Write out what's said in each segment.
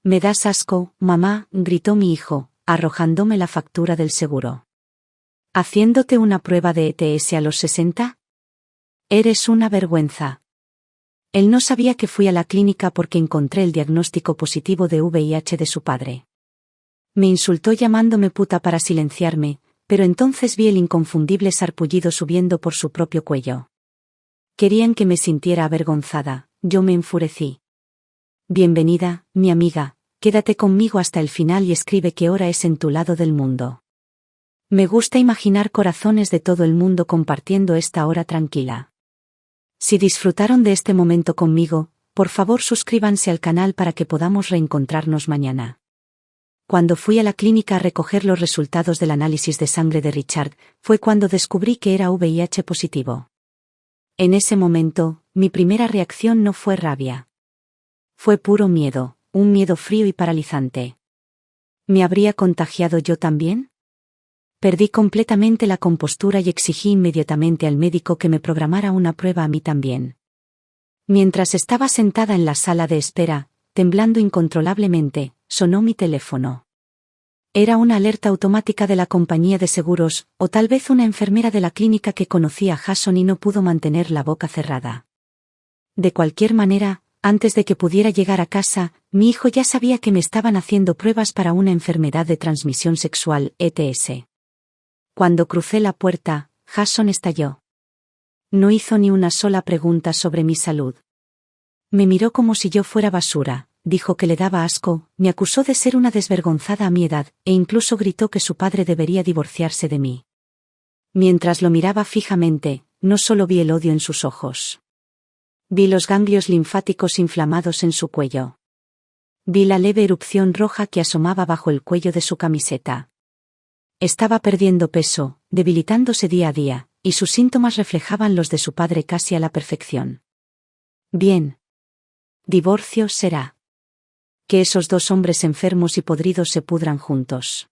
Me das asco, mamá, gritó mi hijo, arrojándome la factura del seguro. ¿Haciéndote una prueba de ETS a los 60? Eres una vergüenza. Él no sabía que fui a la clínica porque encontré el diagnóstico positivo de VIH de su padre. Me insultó llamándome puta para silenciarme, pero entonces vi el inconfundible sarpullido subiendo por su propio cuello. Querían que me sintiera avergonzada, yo me enfurecí. Bienvenida, mi amiga, quédate conmigo hasta el final y escribe qué hora es en tu lado del mundo. Me gusta imaginar corazones de todo el mundo compartiendo esta hora tranquila. Si disfrutaron de este momento conmigo, por favor suscríbanse al canal para que podamos reencontrarnos mañana. Cuando fui a la clínica a recoger los resultados del análisis de sangre de Richard, fue cuando descubrí que era VIH positivo. En ese momento, mi primera reacción no fue rabia. Fue puro miedo, un miedo frío y paralizante. ¿Me habría contagiado yo también? Perdí completamente la compostura y exigí inmediatamente al médico que me programara una prueba a mí también. Mientras estaba sentada en la sala de espera, temblando incontrolablemente, sonó mi teléfono. Era una alerta automática de la compañía de seguros, o tal vez una enfermera de la clínica que conocía a Jason y no pudo mantener la boca cerrada. De cualquier manera, antes de que pudiera llegar a casa, mi hijo ya sabía que me estaban haciendo pruebas para una enfermedad de transmisión sexual, ETS. Cuando crucé la puerta, Jason estalló. No hizo ni una sola pregunta sobre mi salud. Me miró como si yo fuera basura, dijo que le daba asco, me acusó de ser una desvergonzada a mi edad, e incluso gritó que su padre debería divorciarse de mí. Mientras lo miraba fijamente, no solo vi el odio en sus ojos. Vi los ganglios linfáticos inflamados en su cuello. Vi la leve erupción roja que asomaba bajo el cuello de su camiseta. Estaba perdiendo peso, debilitándose día a día, y sus síntomas reflejaban los de su padre casi a la perfección. Bien. Divorcio será. Que esos dos hombres enfermos y podridos se pudran juntos.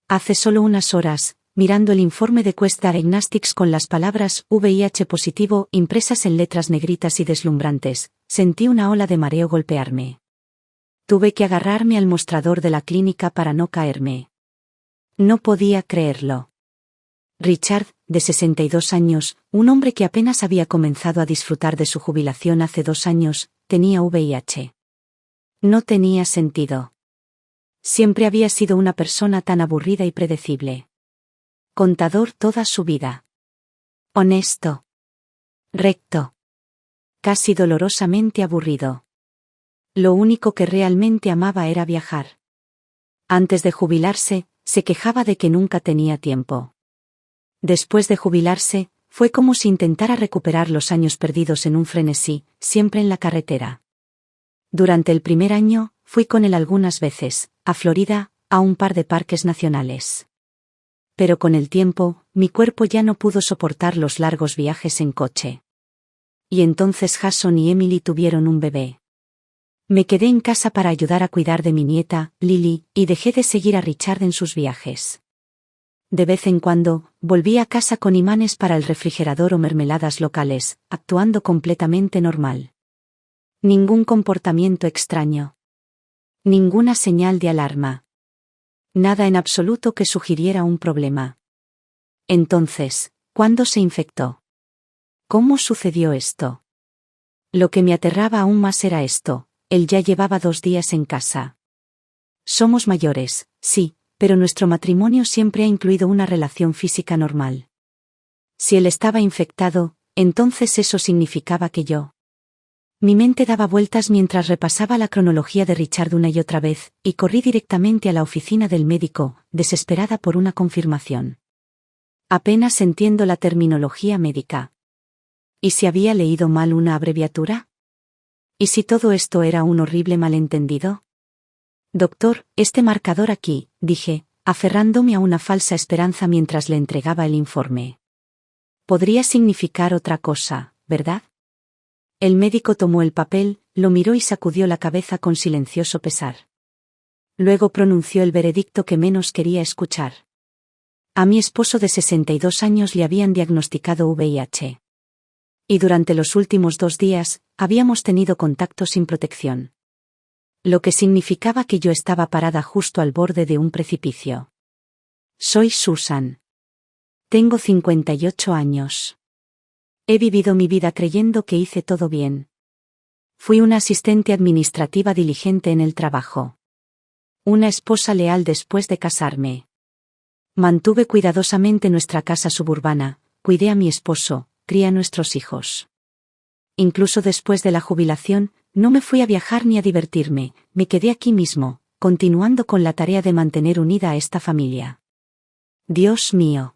Hace solo unas horas, mirando el informe de Quest Diagnostics con las palabras VIH positivo impresas en letras negritas y deslumbrantes, sentí una ola de mareo golpearme. Tuve que agarrarme al mostrador de la clínica para no caerme. No podía creerlo. Richard, de 62 años, un hombre que apenas había comenzado a disfrutar de su jubilación hace 2 años, tenía VIH. No tenía sentido. Siempre había sido una persona tan aburrida y predecible. Contador toda su vida. Honesto. Recto. Casi dolorosamente aburrido. Lo único que realmente amaba era viajar. Antes de jubilarse, se quejaba de que nunca tenía tiempo. Después de jubilarse, fue como si intentara recuperar los años perdidos en un frenesí, siempre en la carretera. Durante el primer año, fui con él algunas veces, a Florida, a un par de parques nacionales. Pero con el tiempo, mi cuerpo ya no pudo soportar los largos viajes en coche. Y entonces Jason y Emily tuvieron un bebé. Me quedé en casa para ayudar a cuidar de mi nieta, Lily, y dejé de seguir a Richard en sus viajes. De vez en cuando, volví a casa con imanes para el refrigerador o mermeladas locales, actuando completamente normal. Ningún comportamiento extraño. Ninguna señal de alarma. Nada en absoluto que sugiriera un problema. Entonces, ¿cuándo se infectó? ¿Cómo sucedió esto? Lo que me aterraba aún más era esto. Él ya llevaba 2 días en casa. Somos mayores, sí, pero nuestro matrimonio siempre ha incluido una relación física normal. Si él estaba infectado, entonces eso significaba que yo. Mi mente daba vueltas mientras repasaba la cronología de Richard una y otra vez, y corrí directamente a la oficina del médico, desesperada por una confirmación. Apenas entiendo la terminología médica. ¿Y si había leído mal una abreviatura? ¿Y si todo esto era un horrible malentendido? Doctor, este marcador aquí, dije, aferrándome a una falsa esperanza mientras le entregaba el informe. Podría significar otra cosa, ¿verdad? El médico tomó el papel, lo miró y sacudió la cabeza con silencioso pesar. Luego pronunció el veredicto que menos quería escuchar. A mi esposo de 62 años le habían diagnosticado VIH. Y durante los últimos 2 días, habíamos tenido contacto sin protección. Lo que significaba que yo estaba parada justo al borde de un precipicio. Soy Susan. Tengo 58 años. He vivido mi vida creyendo que hice todo bien. Fui una asistente administrativa diligente en el trabajo. Una esposa leal después de casarme. Mantuve cuidadosamente nuestra casa suburbana, cuidé a mi esposo, crié a nuestros hijos. Incluso después de la jubilación, no me fui a viajar ni a divertirme, me quedé aquí mismo, continuando con la tarea de mantener unida a esta familia. Dios mío.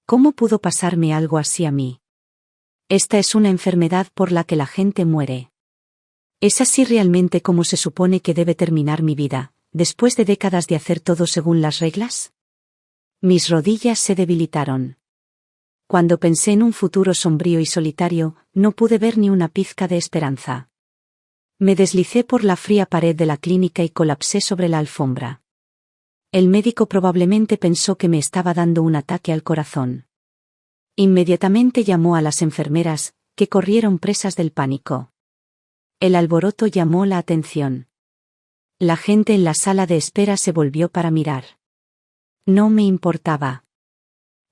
¿Cómo pudo pasarme algo así a mí? Esta es una enfermedad por la que la gente muere. ¿Es así realmente como se supone que debe terminar mi vida, después de décadas de hacer todo según las reglas? Mis rodillas se debilitaron. Cuando pensé en un futuro sombrío y solitario, no pude ver ni una pizca de esperanza. Me deslicé por la fría pared de la clínica y colapsé sobre la alfombra. El médico probablemente pensó que me estaba dando un ataque al corazón. Inmediatamente llamó a las enfermeras, que corrieron presas del pánico. El alboroto llamó la atención. La gente en la sala de espera se volvió para mirar. No me importaba.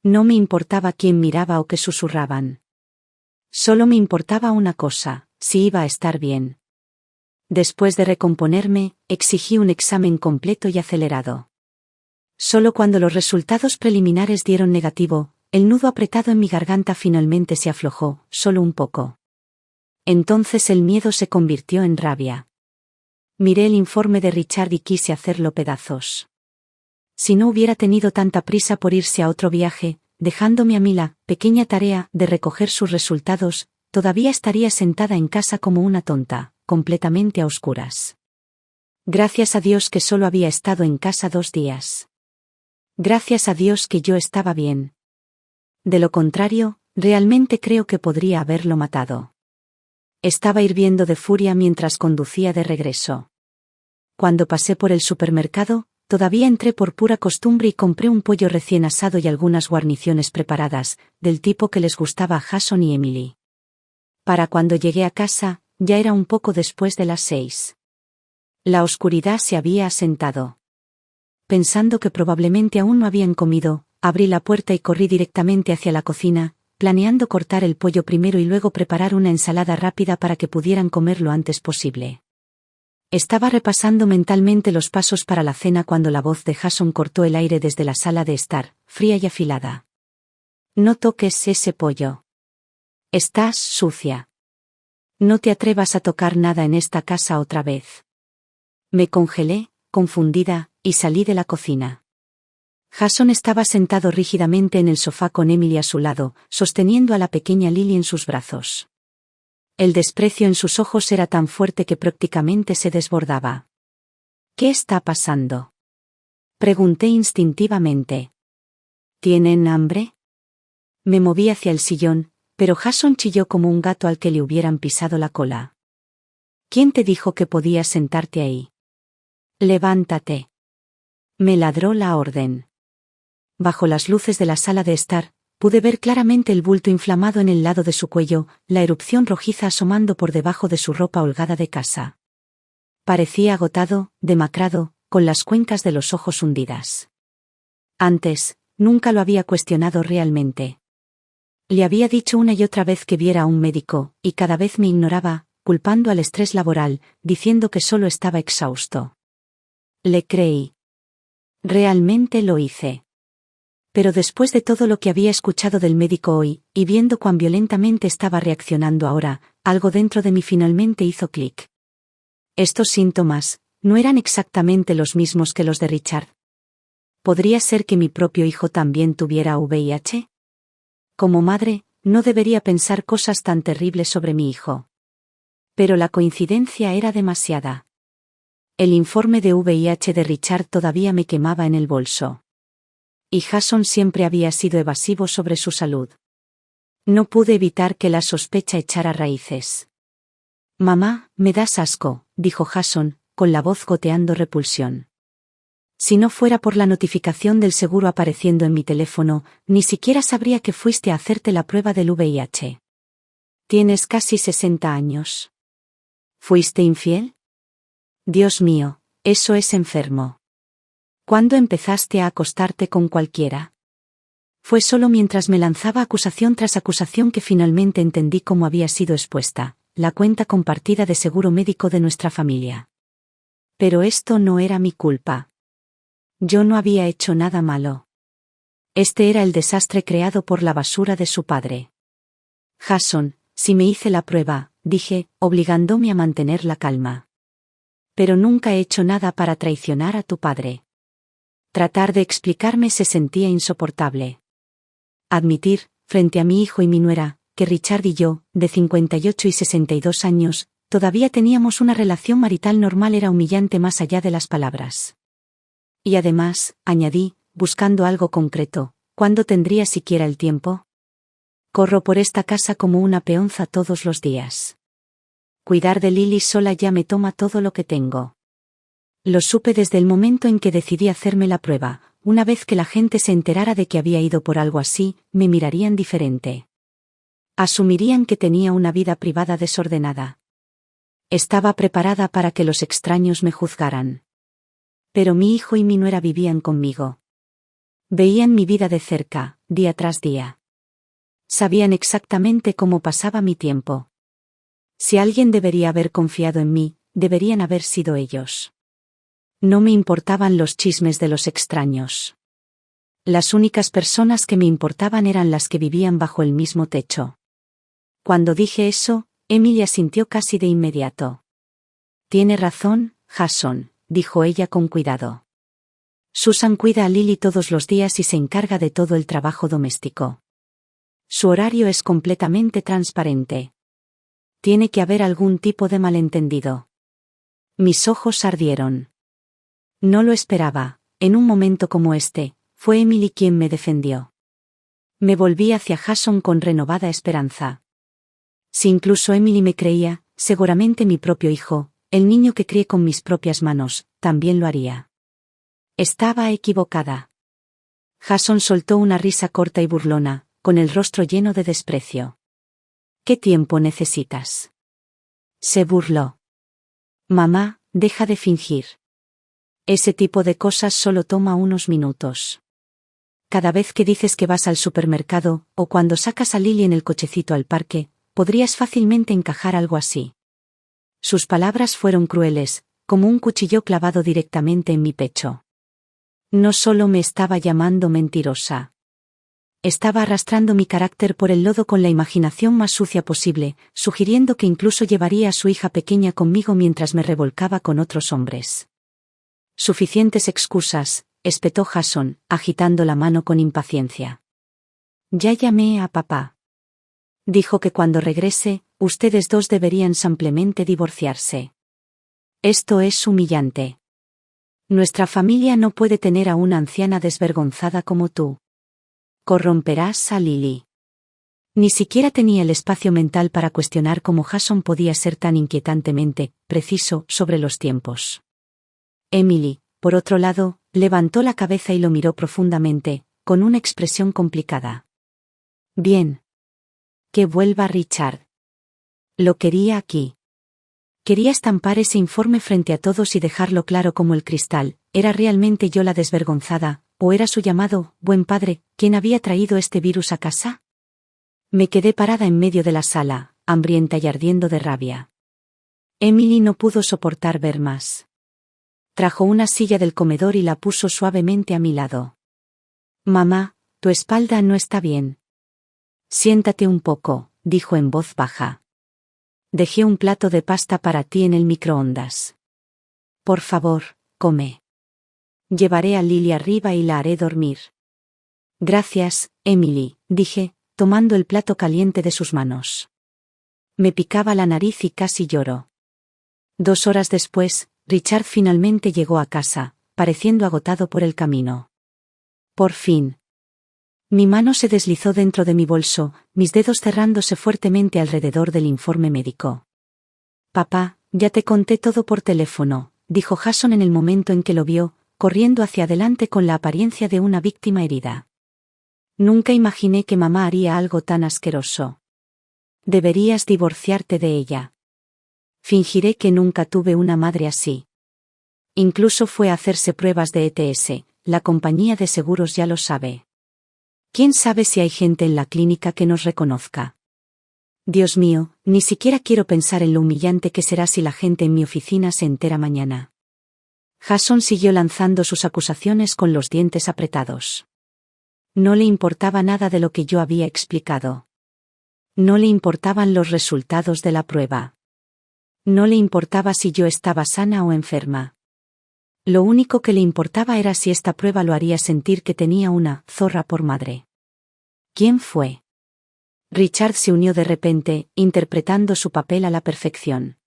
No me importaba quién miraba o qué susurraban. Solo me importaba una cosa, si iba a estar bien. Después de recomponerme, exigí un examen completo y acelerado. Solo cuando los resultados preliminares dieron negativo, el nudo apretado en mi garganta finalmente se aflojó, solo un poco. Entonces el miedo se convirtió en rabia. Miré el informe de Richard y quise hacerlo pedazos. Si no hubiera tenido tanta prisa por irse a otro viaje, dejándome a mí la pequeña tarea de recoger sus resultados, todavía estaría sentada en casa como una tonta, completamente a oscuras. Gracias a Dios que solo había estado en casa 2 días. Gracias a Dios que yo estaba bien. De lo contrario, realmente creo que podría haberlo matado. Estaba hirviendo de furia mientras conducía de regreso. Cuando pasé por el supermercado, todavía entré por pura costumbre y compré un pollo recién asado y algunas guarniciones preparadas, del tipo que les gustaba a Jason y Emily. Para cuando llegué a casa, ya era un poco después de las 6. La oscuridad se había asentado. Pensando que probablemente aún no habían comido, abrí la puerta y corrí directamente hacia la cocina, planeando cortar el pollo primero y luego preparar una ensalada rápida para que pudieran comer lo antes posible. Estaba repasando mentalmente los pasos para la cena cuando la voz de Jason cortó el aire desde la sala de estar, fría y afilada. No toques ese pollo. Estás sucia. No te atrevas a tocar nada en esta casa otra vez. Me congelé, confundida, y salí de la cocina. Jason estaba sentado rígidamente en el sofá con Emily a su lado, sosteniendo a la pequeña Lily en sus brazos. El desprecio en sus ojos era tan fuerte que prácticamente se desbordaba. ¿Qué está pasando? Pregunté instintivamente. ¿Tienen hambre? Me moví hacia el sillón, pero Jason chilló como un gato al que le hubieran pisado la cola. ¿Quién te dijo que podías sentarte ahí? Levántate. Me ladró la orden. Bajo las luces de la sala de estar, pude ver claramente el bulto inflamado en el lado de su cuello, la erupción rojiza asomando por debajo de su ropa holgada de casa. Parecía agotado, demacrado, con las cuencas de los ojos hundidas. Antes, nunca lo había cuestionado realmente. Le había dicho una y otra vez que viera a un médico, y cada vez me ignoraba, culpando al estrés laboral, diciendo que solo estaba exhausto. Le creí. Realmente lo hice. Pero después de todo lo que había escuchado del médico hoy, y viendo cuán violentamente estaba reaccionando ahora, algo dentro de mí finalmente hizo clic. Estos síntomas no eran exactamente los mismos que los de Richard. ¿Podría ser que mi propio hijo también tuviera VIH? Como madre, no debería pensar cosas tan terribles sobre mi hijo. Pero la coincidencia era demasiada. El informe de VIH de Richard todavía me quemaba en el bolso. Y Jason siempre había sido evasivo sobre su salud. No pude evitar que la sospecha echara raíces. Mamá, me das asco, dijo Jason, con la voz goteando repulsión. Si no fuera por la notificación del seguro apareciendo en mi teléfono, ni siquiera sabría que fuiste a hacerte la prueba del VIH. Tienes casi 60 años. ¿Fuiste infiel? Dios mío, eso es enfermo. ¿Cuándo empezaste a acostarte con cualquiera? Fue solo mientras me lanzaba acusación tras acusación que finalmente entendí cómo había sido expuesta, la cuenta compartida de seguro médico de nuestra familia. Pero esto no era mi culpa. Yo no había hecho nada malo. Este era el desastre creado por la basura de su padre. Jason, si me hice la prueba, dije, obligándome a mantener la calma. Pero nunca he hecho nada para traicionar a tu padre. Tratar de explicarme se sentía insoportable. Admitir, frente a mi hijo y mi nuera, que Richard y yo, de 58 y 62 años, todavía teníamos una relación marital normal era humillante más allá de las palabras. Y además, añadí, buscando algo concreto, ¿cuándo tendría siquiera el tiempo? Corro por esta casa como una peonza todos los días. Cuidar de Lily sola ya me toma todo lo que tengo. Lo supe desde el momento en que decidí hacerme la prueba. Una vez que la gente se enterara de que había ido por algo así, me mirarían diferente. Asumirían que tenía una vida privada desordenada. Estaba preparada para que los extraños me juzgaran. Pero mi hijo y mi nuera vivían conmigo. Veían mi vida de cerca, día tras día. Sabían exactamente cómo pasaba mi tiempo. Si alguien debería haber confiado en mí, deberían haber sido ellos. No me importaban los chismes de los extraños. Las únicas personas que me importaban eran las que vivían bajo el mismo techo. Cuando dije eso, Emily asintió casi de inmediato. Tiene razón, Jason, dijo ella con cuidado. Susan cuida a Lily todos los días y se encarga de todo el trabajo doméstico. Su horario es completamente transparente. Tiene que haber algún tipo de malentendido. Mis ojos ardieron. No lo esperaba, en un momento como este, fue Emily quien me defendió. Me volví hacia Jason con renovada esperanza. Si incluso Emily me creía, seguramente mi propio hijo, el niño que crié con mis propias manos, también lo haría. Estaba equivocada. Jason soltó una risa corta y burlona, con el rostro lleno de desprecio. ¿Qué tiempo necesitas? Se burló. Mamá, deja de fingir. Ese tipo de cosas solo toma unos minutos. Cada vez que dices que vas al supermercado, o cuando sacas a Lily en el cochecito al parque, podrías fácilmente encajar algo así. Sus palabras fueron crueles, como un cuchillo clavado directamente en mi pecho. No solo me estaba llamando mentirosa. Estaba arrastrando mi carácter por el lodo con la imaginación más sucia posible, sugiriendo que incluso llevaría a su hija pequeña conmigo mientras me revolcaba con otros hombres. Suficientes excusas, espetó Jason, agitando la mano con impaciencia. Ya llamé a papá. Dijo que cuando regrese, ustedes dos deberían simplemente divorciarse. Esto es humillante. Nuestra familia no puede tener a una anciana desvergonzada como tú. Corromperás a Lily. Ni siquiera tenía el espacio mental para cuestionar cómo Jason podía ser tan inquietantemente preciso sobre los tiempos. Emily, por otro lado, levantó la cabeza y lo miró profundamente, con una expresión complicada. Bien. Que vuelva Richard. Lo quería aquí. Quería estampar ese informe frente a todos y dejarlo claro como el cristal. ¿Era realmente yo la desvergonzada, o era su llamado, buen padre, quien había traído este virus a casa? Me quedé parada en medio de la sala, hambrienta y ardiendo de rabia. Emily no pudo soportar ver más. Trajo una silla del comedor y la puso suavemente a mi lado. Mamá, tu espalda no está bien. Siéntate un poco, dijo en voz baja. Dejé un plato de pasta para ti en el microondas. Por favor, come. Llevaré a Lily arriba y la haré dormir. Gracias, Emily, dije, tomando el plato caliente de sus manos. Me picaba la nariz y casi lloró. 2 horas después, Richard finalmente llegó a casa, pareciendo agotado por el camino. Por fin. Mi mano se deslizó dentro de mi bolso, mis dedos cerrándose fuertemente alrededor del informe médico. Papá, ya te conté todo por teléfono, dijo Jason en el momento en que lo vio, corriendo hacia adelante con la apariencia de una víctima herida. Nunca imaginé que mamá haría algo tan asqueroso. Deberías divorciarte de ella. Fingiré que nunca tuve una madre así. Incluso fue a hacerse pruebas de ETS, la compañía de seguros ya lo sabe. ¿Quién sabe si hay gente en la clínica que nos reconozca? Dios mío, ni siquiera quiero pensar en lo humillante que será si la gente en mi oficina se entera mañana. Jason siguió lanzando sus acusaciones con los dientes apretados. No le importaba nada de lo que yo había explicado. No le importaban los resultados de la prueba. No le importaba si yo estaba sana o enferma. Lo único que le importaba era si esta prueba lo haría sentir que tenía una zorra por madre. ¿Quién fue? Richard se unió de repente, interpretando su papel a la perfección.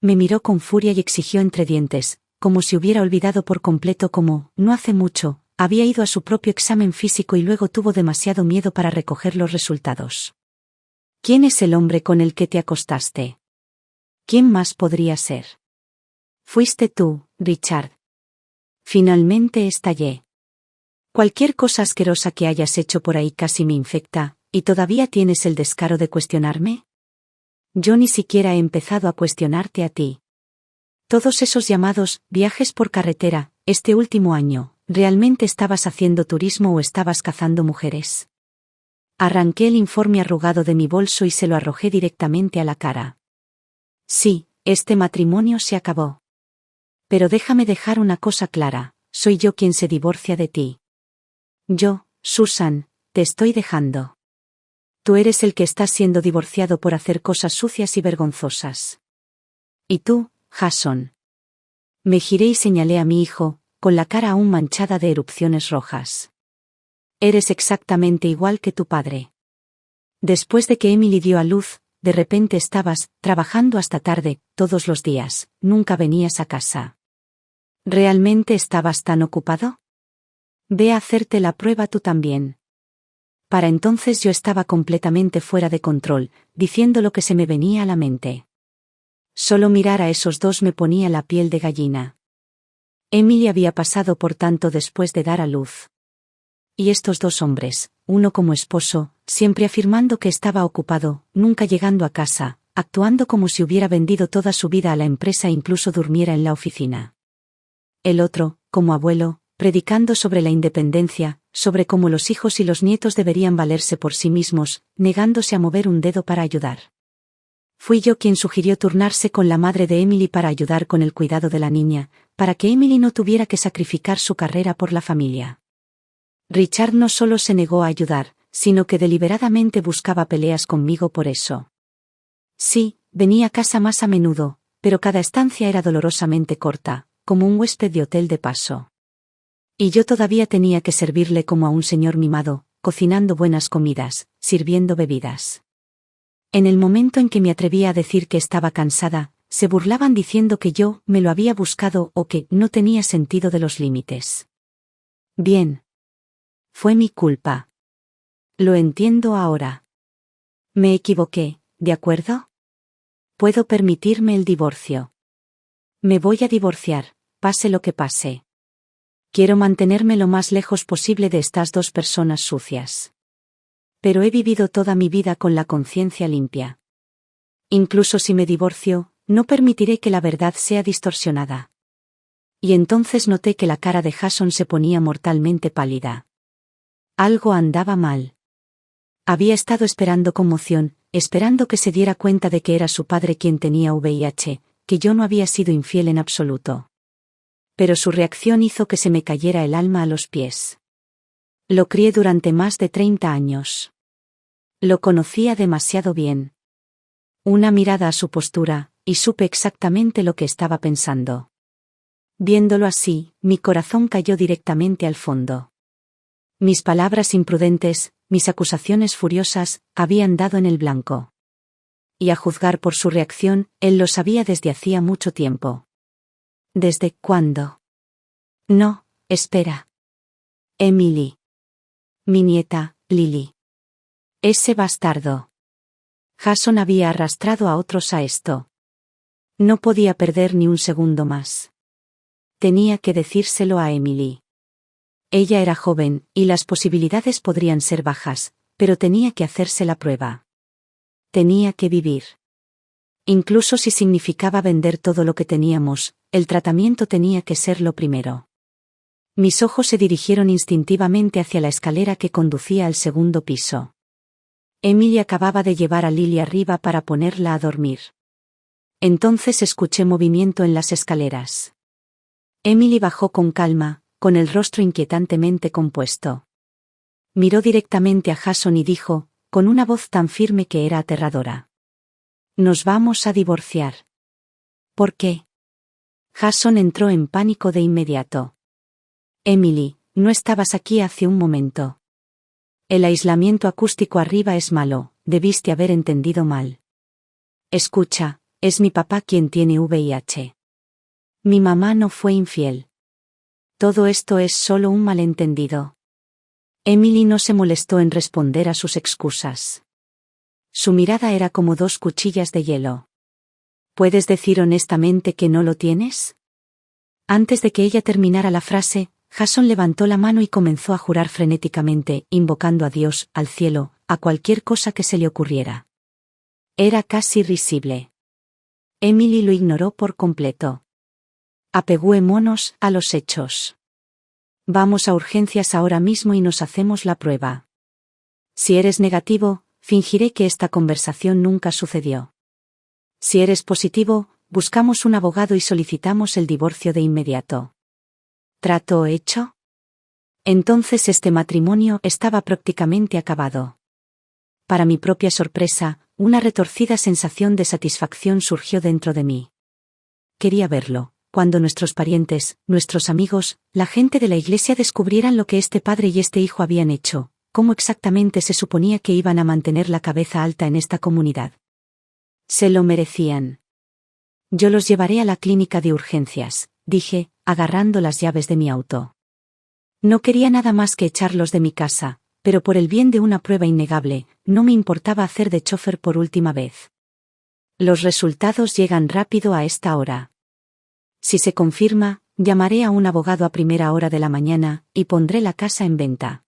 Me miró con furia y exigió entre dientes, como si hubiera olvidado por completo cómo, no hace mucho, había ido a su propio examen físico y luego tuvo demasiado miedo para recoger los resultados. ¿Quién es el hombre con el que te acostaste? ¿Quién más podría ser? Fuiste tú, Richard. Finalmente estallé. Cualquier cosa asquerosa que hayas hecho por ahí casi me infecta, ¿y todavía tienes el descaro de cuestionarme? Yo ni siquiera he empezado a cuestionarte a ti. Todos esos llamados, viajes por carretera, este último año, ¿realmente estabas haciendo turismo o estabas cazando mujeres? Arranqué el informe arrugado de mi bolso y se lo arrojé directamente a la cara. Sí, este matrimonio se acabó. Pero déjame dejar una cosa clara, soy yo quien se divorcia de ti. Yo, Susan, te estoy dejando. Tú eres el que estás siendo divorciado por hacer cosas sucias y vergonzosas. Y tú, Jason. Me giré y señalé a mi hijo, con la cara aún manchada de erupciones rojas. Eres exactamente igual que tu padre. Después de que Emily dio a luz, de repente estabas trabajando hasta tarde, todos los días, nunca venías a casa. ¿Realmente estabas tan ocupado? Ve a hacerte la prueba tú también. Para entonces yo estaba completamente fuera de control, diciendo lo que se me venía a la mente. Solo mirar a esos dos me ponía la piel de gallina. Emily había pasado por tanto después de dar a luz. Y estos dos hombres, uno como esposo, siempre afirmando que estaba ocupado, nunca llegando a casa, actuando como si hubiera vendido toda su vida a la empresa e incluso durmiera en la oficina. El otro, como abuelo, predicando sobre la independencia, sobre cómo los hijos y los nietos deberían valerse por sí mismos, negándose a mover un dedo para ayudar. Fui yo quien sugirió turnarse con la madre de Emily para ayudar con el cuidado de la niña, para que Emily no tuviera que sacrificar su carrera por la familia. Richard no solo se negó a ayudar, sino que deliberadamente buscaba peleas conmigo por eso. Sí, venía a casa más a menudo, pero cada estancia era dolorosamente corta, como un huésped de hotel de paso. Y yo todavía tenía que servirle como a un señor mimado, cocinando buenas comidas, sirviendo bebidas. En el momento en que me atrevía a decir que estaba cansada, se burlaban diciendo que yo me lo había buscado o que no tenía sentido de los límites. Bien. Fue mi culpa. Lo entiendo ahora. Me equivoqué, ¿de acuerdo? Puedo permitirme el divorcio. Me voy a divorciar, pase lo que pase. Quiero mantenerme lo más lejos posible de estas dos personas sucias. Pero he vivido toda mi vida con la conciencia limpia. Incluso si me divorcio, no permitiré que la verdad sea distorsionada. Y entonces noté que la cara de Jason se ponía mortalmente pálida. Algo andaba mal. Había estado esperando conmoción, esperando que se diera cuenta de que era su padre quien tenía VIH, que yo no había sido infiel en absoluto. Pero su reacción hizo que se me cayera el alma a los pies. Lo crié durante más de 30 años. Lo conocía demasiado bien. Una mirada a su postura, y supe exactamente lo que estaba pensando. Viéndolo así, mi corazón cayó directamente al fondo. Mis palabras imprudentes, mis acusaciones furiosas, habían dado en el blanco. Y a juzgar por su reacción, él lo sabía desde hacía mucho tiempo. ¿Desde cuándo? No, espera. Emily. Mi nieta, Lily. Ese bastardo. Jason había arrastrado a otros a esto. No podía perder ni un segundo más. Tenía que decírselo a Emily. Ella era joven, y las posibilidades podrían ser bajas, pero tenía que hacerse la prueba. Tenía que vivir. Incluso si significaba vender todo lo que teníamos, el tratamiento tenía que ser lo primero. Mis ojos se dirigieron instintivamente hacia la escalera que conducía al segundo piso. Emily acababa de llevar a Lily arriba para ponerla a dormir. Entonces escuché movimiento en las escaleras. Emily bajó con calma, con el rostro inquietantemente compuesto. Miró directamente a Jason y dijo, con una voz tan firme que era aterradora: «Nos vamos a divorciar». «¿Por qué?». Jason entró en pánico de inmediato. «Emily, no estabas aquí hace un momento. El aislamiento acústico arriba es malo, debiste haber entendido mal. Escucha, es mi papá quien tiene VIH. Mi mamá no fue infiel. Todo esto es solo un malentendido». Emily no se molestó en responder a sus excusas. Su mirada era como dos cuchillas de hielo. ¿Puedes decir honestamente que no lo tienes? Antes de que ella terminara la frase, Jason levantó la mano y comenzó a jurar frenéticamente, invocando a Dios, al cielo, a cualquier cosa que se le ocurriera. Era casi risible. Emily lo ignoró por completo. Apegüémonos a los hechos. Vamos a urgencias ahora mismo y nos hacemos la prueba. Si eres negativo, fingiré que esta conversación nunca sucedió. Si eres positivo, buscamos un abogado y solicitamos el divorcio de inmediato. ¿Trato hecho? Entonces este matrimonio estaba prácticamente acabado. Para mi propia sorpresa, una retorcida sensación de satisfacción surgió dentro de mí. Quería verlo, cuando nuestros parientes, nuestros amigos, la gente de la iglesia descubrieran lo que este padre y este hijo habían hecho, cómo exactamente se suponía que iban a mantener la cabeza alta en esta comunidad. Se lo merecían. Yo los llevaré a la clínica de urgencias, dije, agarrando las llaves de mi auto. No quería nada más que echarlos de mi casa, pero por el bien de una prueba innegable, no me importaba hacer de chofer por última vez. Los resultados llegan rápido a esta hora. Si se confirma, llamaré a un abogado a primera hora de la mañana, y pondré la casa en venta.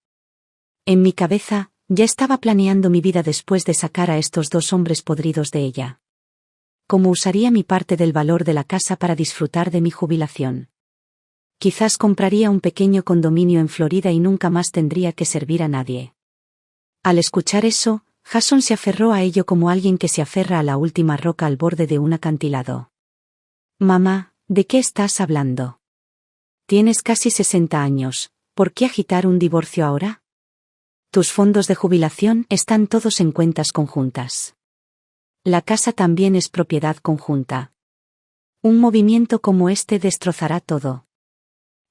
En mi cabeza, ya estaba planeando mi vida después de sacar a estos dos hombres podridos de ella. Cómo usaría mi parte del valor de la casa para disfrutar de mi jubilación. Quizás compraría un pequeño condominio en Florida y nunca más tendría que servir a nadie. Al escuchar eso, Jason se aferró a ello como alguien que se aferra a la última roca al borde de un acantilado. «Mamá, ¿de qué estás hablando? Tienes casi 60 años, ¿por qué agitar un divorcio ahora? Tus fondos de jubilación están todos en cuentas conjuntas. La casa también es propiedad conjunta. Un movimiento como este destrozará todo.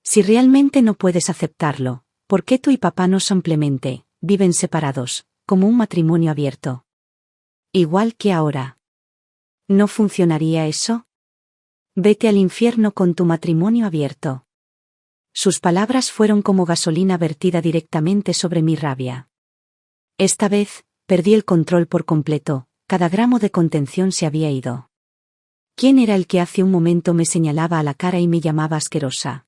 Si realmente no puedes aceptarlo, ¿por qué tú y papá no simplemente viven separados, como un matrimonio abierto? Igual que ahora. ¿No funcionaría eso? Vete al infierno con tu matrimonio abierto». Sus palabras fueron como gasolina vertida directamente sobre mi rabia. Esta vez, perdí el control por completo, cada gramo de contención se había ido. ¿Quién era el que hace un momento me señalaba a la cara y me llamaba asquerosa?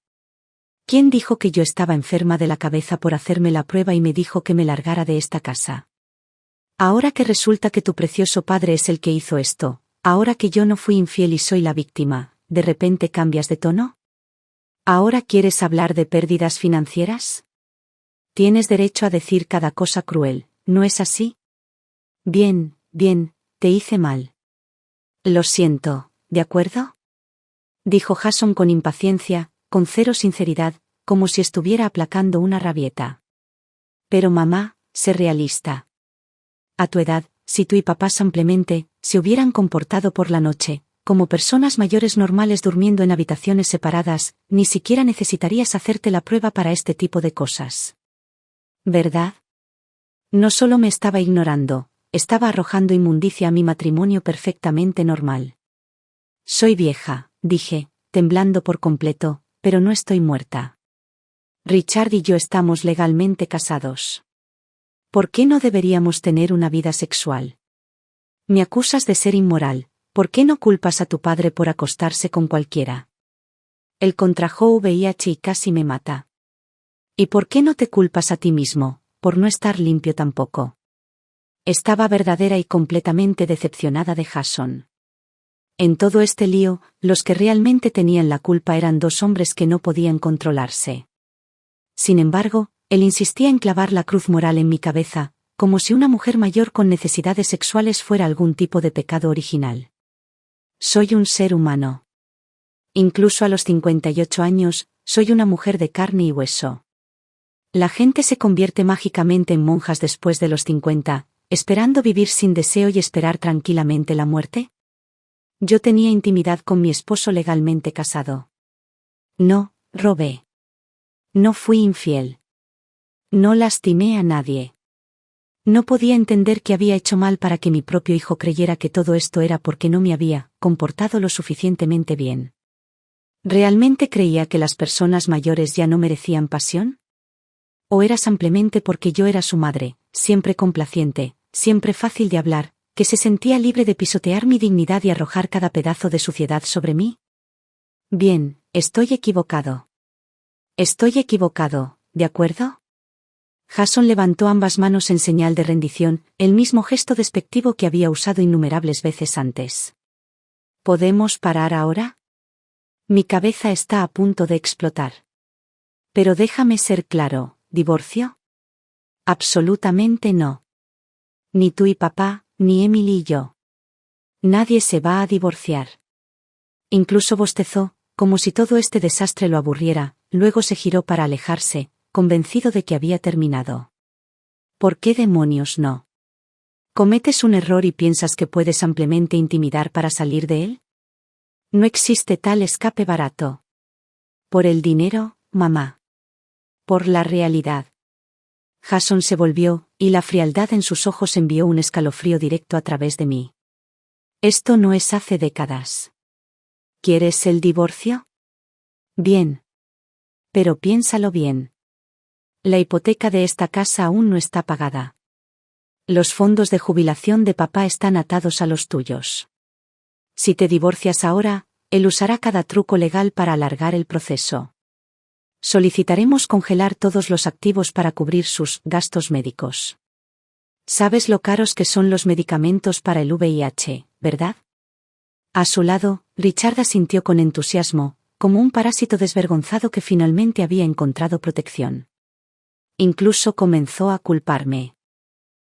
¿Quién dijo que yo estaba enferma de la cabeza por hacerme la prueba y me dijo que me largara de esta casa? Ahora que resulta que tu precioso padre es el que hizo esto, ahora que yo no fui infiel y soy la víctima, ¿de repente cambias de tono? ¿Ahora quieres hablar de pérdidas financieras? Tienes derecho a decir cada cosa cruel, ¿no es así? Bien, te hice mal. Lo siento, ¿de acuerdo?, dijo Jason con impaciencia, con cero sinceridad, como si estuviera aplacando una rabieta. Pero mamá, sé realista. A tu edad, si tú y papá simplemente se hubieran comportado por la noche, como personas mayores normales durmiendo en habitaciones separadas, ni siquiera necesitarías hacerte la prueba para este tipo de cosas. ¿Verdad? No solo me estaba ignorando, estaba arrojando inmundicia a mi matrimonio perfectamente normal. Soy vieja, dije, temblando por completo, pero no estoy muerta. Richard y yo estamos legalmente casados. ¿Por qué no deberíamos tener una vida sexual? Me acusas de ser inmoral. ¿Por qué no culpas a tu padre por acostarse con cualquiera? Él contrajo VIH y casi me mata. ¿Y por qué no te culpas a ti mismo, por no estar limpio tampoco? Estaba verdadera y completamente decepcionada de Jason. En todo este lío, los que realmente tenían la culpa eran dos hombres que no podían controlarse. Sin embargo, él insistía en clavar la cruz moral en mi cabeza, como si una mujer mayor con necesidades sexuales fuera algún tipo de pecado original. Soy un ser humano. Incluso a los 58 años, soy una mujer de carne y hueso. La gente se convierte mágicamente en monjas después de los 50, esperando vivir sin deseo y esperar tranquilamente la muerte. Yo tenía intimidad con mi esposo legalmente casado. No, robé. No fui infiel. No lastimé a nadie. No podía entender que había hecho mal para que mi propio hijo creyera que todo esto era porque no me había comportado lo suficientemente bien. ¿Realmente creía que las personas mayores ya no merecían pasión? ¿O era simplemente porque yo era su madre, siempre complaciente, siempre fácil de hablar, que se sentía libre de pisotear mi dignidad y arrojar cada pedazo de suciedad sobre mí? Bien, estoy equivocado. Estoy equivocado, ¿de acuerdo? Jason levantó ambas manos en señal de rendición, el mismo gesto despectivo que había usado innumerables veces antes. ¿Podemos parar ahora? Mi cabeza está a punto de explotar. Pero déjame ser claro, ¿divorcio? Absolutamente no. Ni tú y papá, ni Emily y yo. Nadie se va a divorciar. Incluso bostezó, como si todo este desastre lo aburriera, luego se giró para alejarse, convencido de que había terminado. ¿Por qué demonios no? ¿Cometes un error y piensas que puedes ampliamente intimidar para salir de él? No existe tal escape barato. ¿Por el dinero, mamá? ¿Por la realidad? Jason se volvió, y la frialdad en sus ojos envió un escalofrío directo a través de mí. Esto no es hace décadas. ¿Quieres el divorcio? Bien. Pero piénsalo bien. La hipoteca de esta casa aún no está pagada. Los fondos de jubilación de papá están atados a los tuyos. Si te divorcias ahora, él usará cada truco legal para alargar el proceso. Solicitaremos congelar todos los activos para cubrir sus gastos médicos. Sabes lo caros que son los medicamentos para el VIH, ¿verdad? A su lado, Richard asintió con entusiasmo, como un parásito desvergonzado que finalmente había encontrado protección. Incluso comenzó a culparme.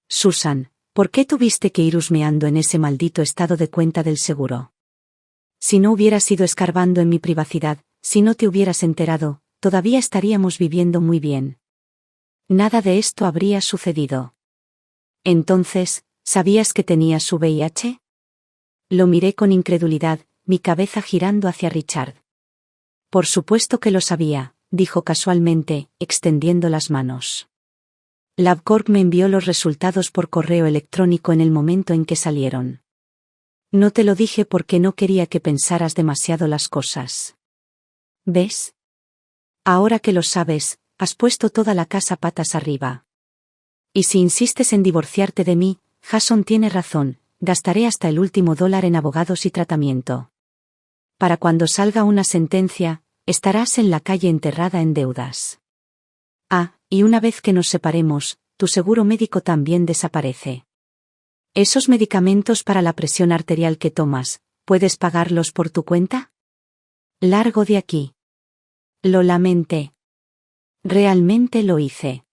Susan, ¿por qué tuviste que ir husmeando en ese maldito estado de cuenta del seguro? Si no hubieras ido escarbando en mi privacidad, si no te hubieras enterado, todavía estaríamos viviendo muy bien. Nada de esto habría sucedido. Entonces, ¿sabías que tenías VIH? Lo miré con incredulidad, mi cabeza girando hacia Richard. Por supuesto que lo sabía, dijo casualmente, extendiendo las manos. LabCorp me envió los resultados por correo electrónico en el momento en que salieron. No te lo dije porque no quería que pensaras demasiado las cosas. ¿Ves? Ahora que lo sabes, has puesto toda la casa patas arriba. Y si insistes en divorciarte de mí, Jason tiene razón, gastaré hasta el último dólar en abogados y tratamiento. Para cuando salga una sentencia, estarás en la calle enterrada en deudas. Ah, y una vez que nos separemos, tu seguro médico también desaparece. ¿Esos medicamentos para la presión arterial que tomas, puedes pagarlos por tu cuenta? Largo de aquí. Lo lamenté. Realmente lo hice.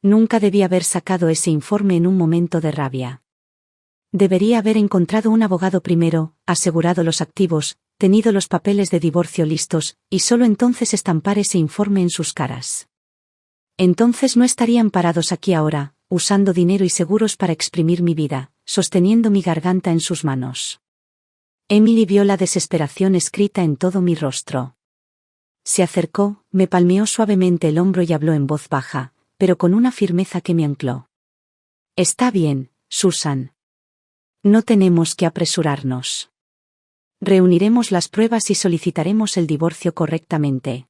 Nunca debí haber sacado ese informe en un momento de rabia. Debería haber encontrado un abogado primero, asegurado los activos, tenido los papeles de divorcio listos, y solo entonces estampar ese informe en sus caras. Entonces no estarían parados aquí ahora, usando dinero y seguros para exprimir mi vida, sosteniendo mi garganta en sus manos. Emily vio la desesperación escrita en todo mi rostro. Se acercó, me palmeó suavemente el hombro y habló en voz baja, pero con una firmeza que me ancló. Está bien, Susan. No tenemos que apresurarnos. Reuniremos las pruebas y solicitaremos el divorcio correctamente.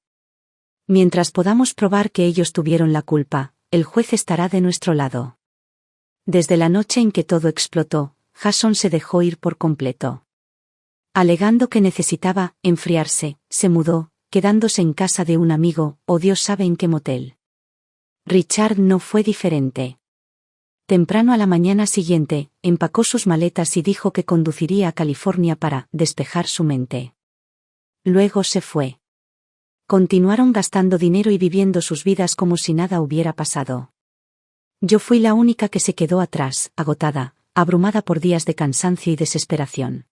Mientras podamos probar que ellos tuvieron la culpa, el juez estará de nuestro lado. Desde la noche en que todo explotó, Jason se dejó ir por completo. Alegando que necesitaba enfriarse, se mudó, quedándose en casa de un amigo, o Dios sabe en qué motel. Richard no fue diferente. Temprano a la mañana siguiente, empacó sus maletas y dijo que conduciría a California para despejar su mente. Luego se fue. Continuaron gastando dinero y viviendo sus vidas como si nada hubiera pasado. Yo fui la única que se quedó atrás, agotada, abrumada por días de cansancio y desesperación.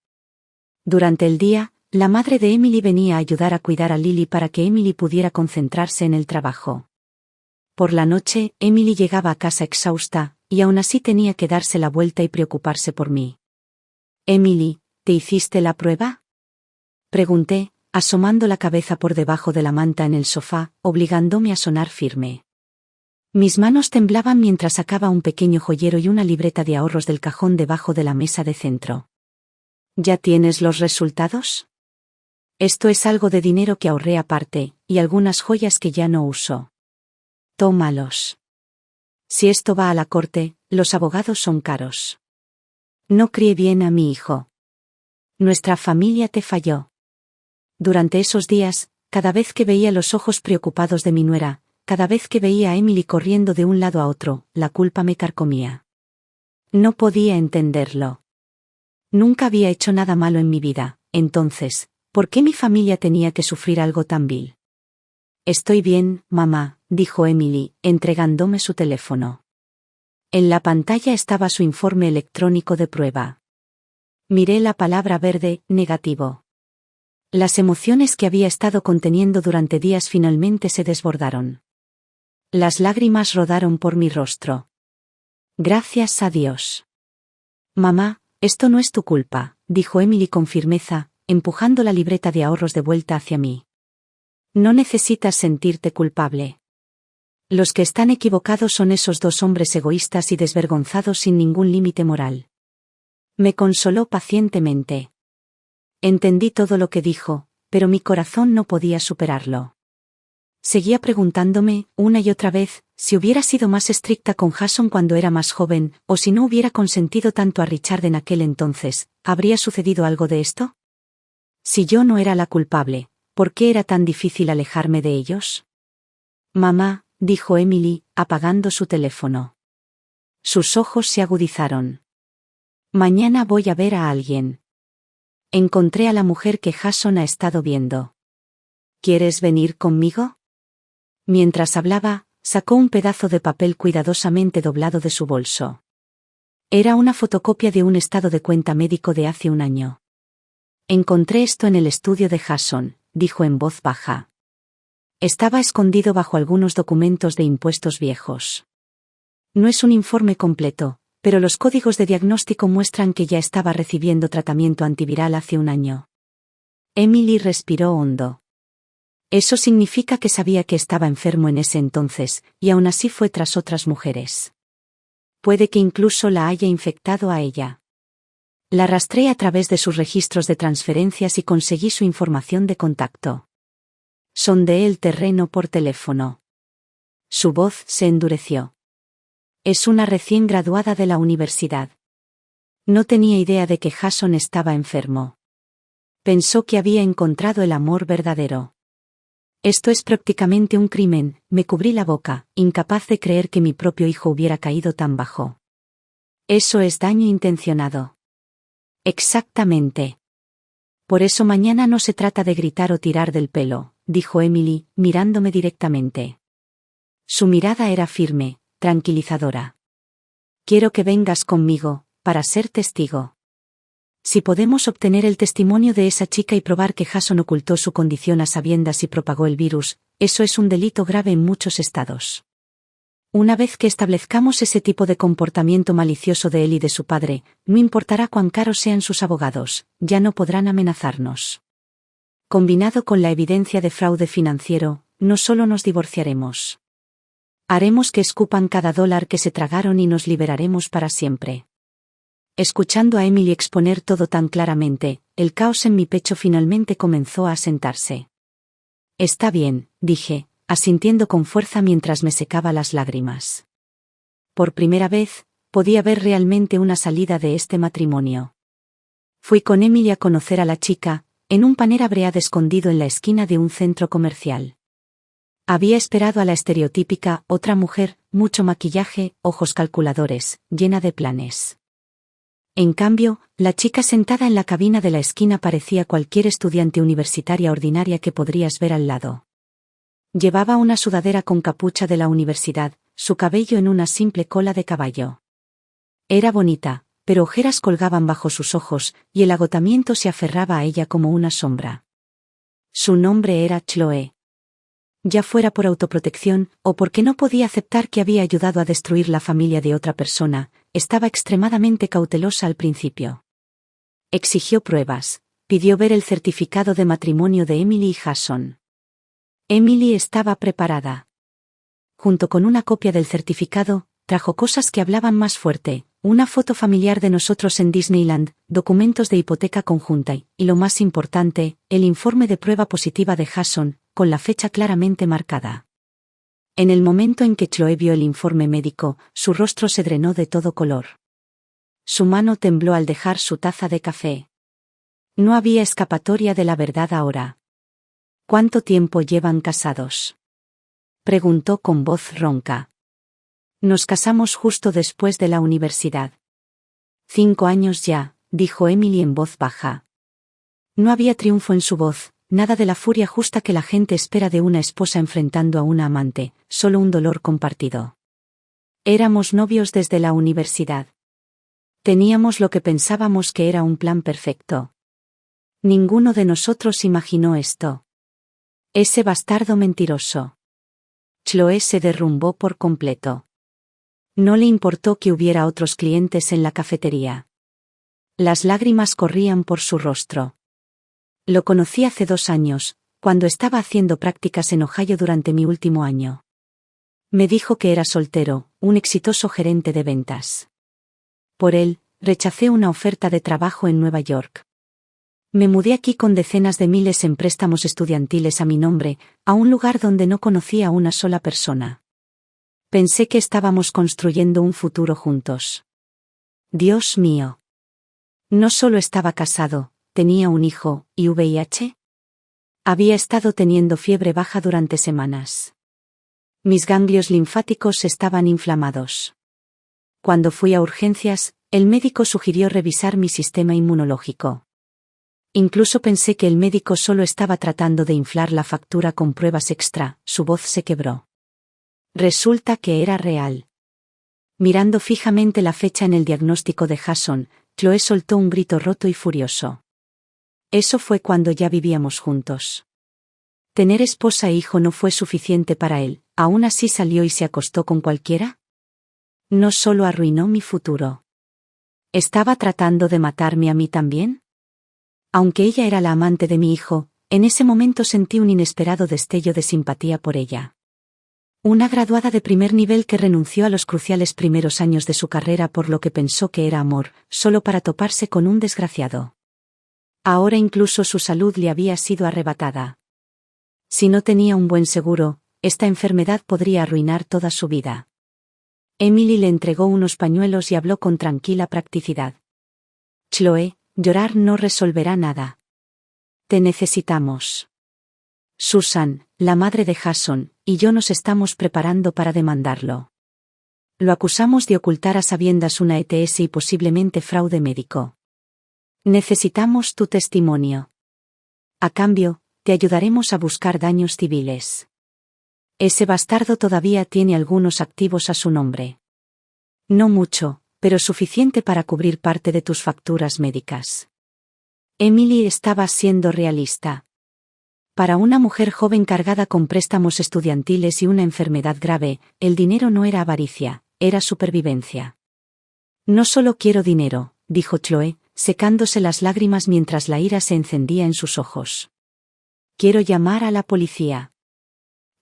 Durante el día, la madre de Emily venía a ayudar a cuidar a Lily para que Emily pudiera concentrarse en el trabajo. Por la noche, Emily llegaba a casa exhausta, y aún así tenía que darse la vuelta y preocuparse por mí. «Emily, ¿te hiciste la prueba?», pregunté, asomando la cabeza por debajo de la manta en el sofá, obligándome a sonar firme. Mis manos temblaban mientras sacaba un pequeño joyero y una libreta de ahorros del cajón debajo de la mesa de centro. «¿Ya tienes los resultados?». «Esto es algo de dinero que ahorré aparte, y algunas joyas que ya no uso». «Tómalos. Si esto va a la corte, los abogados son caros. No crié bien a mi hijo. Nuestra familia te falló». Durante esos días, cada vez que veía los ojos preocupados de mi nuera, cada vez que veía a Emily corriendo de un lado a otro, la culpa me carcomía. No podía entenderlo. Nunca había hecho nada malo en mi vida, entonces, ¿por qué mi familia tenía que sufrir algo tan vil? «Estoy bien, mamá», dijo Emily, entregándome su teléfono. En la pantalla estaba su informe electrónico de prueba. Miré la palabra verde, negativo. Las emociones que había estado conteniendo durante días finalmente se desbordaron. Las lágrimas rodaron por mi rostro. «Gracias a Dios». «Mamá, esto no es tu culpa», dijo Emily con firmeza, empujando la libreta de ahorros de vuelta hacia mí. «No necesitas sentirte culpable. Los que están equivocados son esos dos hombres egoístas y desvergonzados sin ningún límite moral». Me consoló pacientemente. Entendí todo lo que dijo, pero mi corazón no podía superarlo. Seguía preguntándome, una y otra vez, si hubiera sido más estricta con Jason cuando era más joven, o si no hubiera consentido tanto a Richard en aquel entonces, ¿habría sucedido algo de esto? Si yo no era la culpable, ¿por qué era tan difícil alejarme de ellos? «Mamá», dijo Emily, apagando su teléfono. Sus ojos se agudizaron. «Mañana voy a ver a alguien. Encontré a la mujer que Jason ha estado viendo. ¿Quieres venir conmigo?». Mientras hablaba, sacó un pedazo de papel cuidadosamente doblado de su bolso. Era una fotocopia de un estado de cuenta médico de hace un año. «Encontré esto en el estudio de Jason», dijo en voz baja. Estaba escondido bajo algunos documentos de impuestos viejos. No es un informe completo, pero los códigos de diagnóstico muestran que ya estaba recibiendo tratamiento antiviral hace un año. Emily respiró hondo. Eso significa que sabía que estaba enfermo en ese entonces, y aún así fue tras otras mujeres. Puede que incluso la haya infectado a ella. La rastreé a través de sus registros de transferencias y conseguí su información de contacto. Sondeé el terreno por teléfono. Su voz se endureció. Es una recién graduada de la universidad. No tenía idea de que Jason estaba enfermo. Pensó que había encontrado el amor verdadero. Esto es prácticamente un crimen, me cubrí la boca, incapaz de creer que mi propio hijo hubiera caído tan bajo. Eso es daño intencionado. Exactamente. Por eso mañana no se trata de gritar o tirar del pelo, dijo Emily, mirándome directamente. Su mirada era firme, tranquilizadora. Quiero que vengas conmigo, para ser testigo. Si podemos obtener el testimonio de esa chica y probar que Jason ocultó su condición a sabiendas y propagó el virus, eso es un delito grave en muchos estados. Una vez que establezcamos ese tipo de comportamiento malicioso de él y de su padre, no importará cuán caros sean sus abogados, ya no podrán amenazarnos. Combinado con la evidencia de fraude financiero, no solo nos divorciaremos. Haremos que escupan cada dólar que se tragaron y nos liberaremos para siempre. Escuchando a Emily exponer todo tan claramente, el caos en mi pecho finalmente comenzó a asentarse. Está bien, dije, asintiendo con fuerza mientras me secaba las lágrimas. Por primera vez, podía ver realmente una salida de este matrimonio. Fui con Emily a conocer a la chica, en un Panera Bread escondido en la esquina de un centro comercial. Había esperado a la estereotípica otra mujer, mucho maquillaje, ojos calculadores, llena de planes. En cambio, la chica sentada en la cabina de la esquina parecía cualquier estudiante universitaria ordinaria que podrías ver al lado. Llevaba una sudadera con capucha de la universidad, su cabello en una simple cola de caballo. Era bonita, pero ojeras colgaban bajo sus ojos, y el agotamiento se aferraba a ella como una sombra. Su nombre era Chloe. Ya fuera por autoprotección, o porque no podía aceptar que había ayudado a destruir la familia de otra persona, estaba extremadamente cautelosa al principio. Exigió pruebas, pidió ver el certificado de matrimonio de Emily y Jason. Emily estaba preparada. Junto con una copia del certificado, trajo cosas que hablaban más fuerte, una foto familiar de nosotros en Disneyland, documentos de hipoteca conjunta y, lo más importante, el informe de prueba positiva de Jason, con la fecha claramente marcada. En el momento en que Chloe vio el informe médico, su rostro se drenó de todo color. Su mano tembló al dejar su taza de café. No había escapatoria de la verdad ahora. ¿Cuánto tiempo llevan casados?, preguntó con voz ronca. Nos casamos justo después de la universidad. 5 años ya, dijo Emily en voz baja. No había triunfo en su voz, nada de la furia justa que la gente espera de una esposa enfrentando a una amante, solo un dolor compartido. Éramos novios desde la universidad. Teníamos lo que pensábamos que era un plan perfecto. Ninguno de nosotros imaginó esto. Ese bastardo mentiroso. Chloe se derrumbó por completo. No le importó que hubiera otros clientes en la cafetería. Las lágrimas corrían por su rostro. Lo conocí hace 2 años, cuando estaba haciendo prácticas en Ohio durante mi último año. Me dijo que era soltero, un exitoso gerente de ventas. Por él, rechacé una oferta de trabajo en Nueva York. Me mudé aquí con decenas de miles en préstamos estudiantiles a mi nombre, a un lugar donde no conocía a una sola persona. Pensé que estábamos construyendo un futuro juntos. Dios mío. No solo estaba casado, tenía un hijo, ¿y VIH? Había estado teniendo fiebre baja durante semanas. Mis ganglios linfáticos estaban inflamados. Cuando fui a urgencias, el médico sugirió revisar mi sistema inmunológico. Incluso pensé que el médico solo estaba tratando de inflar la factura con pruebas extra, su voz se quebró. Resulta que era real. Mirando fijamente la fecha en el diagnóstico de Jason, Chloe soltó un grito roto y furioso. Eso fue cuando ya vivíamos juntos. ¿Tener esposa e hijo no fue suficiente para él, aún así salió y se acostó con cualquiera? No solo arruinó mi futuro. ¿Estaba tratando de matarme a mí también? Aunque ella era la amante de mi hijo, en ese momento sentí un inesperado destello de simpatía por ella. Una graduada de primer nivel que renunció a los cruciales primeros años de su carrera por lo que pensó que era amor, solo para toparse con un desgraciado. Ahora incluso su salud le había sido arrebatada. Si no tenía un buen seguro, esta enfermedad podría arruinar toda su vida. Emily le entregó unos pañuelos y habló con tranquila practicidad. Chloe, llorar no resolverá nada. Te necesitamos. Susan, la madre de Jason, y yo nos estamos preparando para demandarlo. Lo acusamos de ocultar a sabiendas una ETS y posiblemente fraude médico. Necesitamos tu testimonio. A cambio, te ayudaremos a buscar daños civiles. Ese bastardo todavía tiene algunos activos a su nombre. No mucho, pero suficiente para cubrir parte de tus facturas médicas. Emily estaba siendo realista. Para una mujer joven cargada con préstamos estudiantiles y una enfermedad grave, el dinero no era avaricia, era supervivencia. No solo quiero dinero, dijo Chloe, secándose las lágrimas mientras la ira se encendía en sus ojos. Quiero llamar a la policía.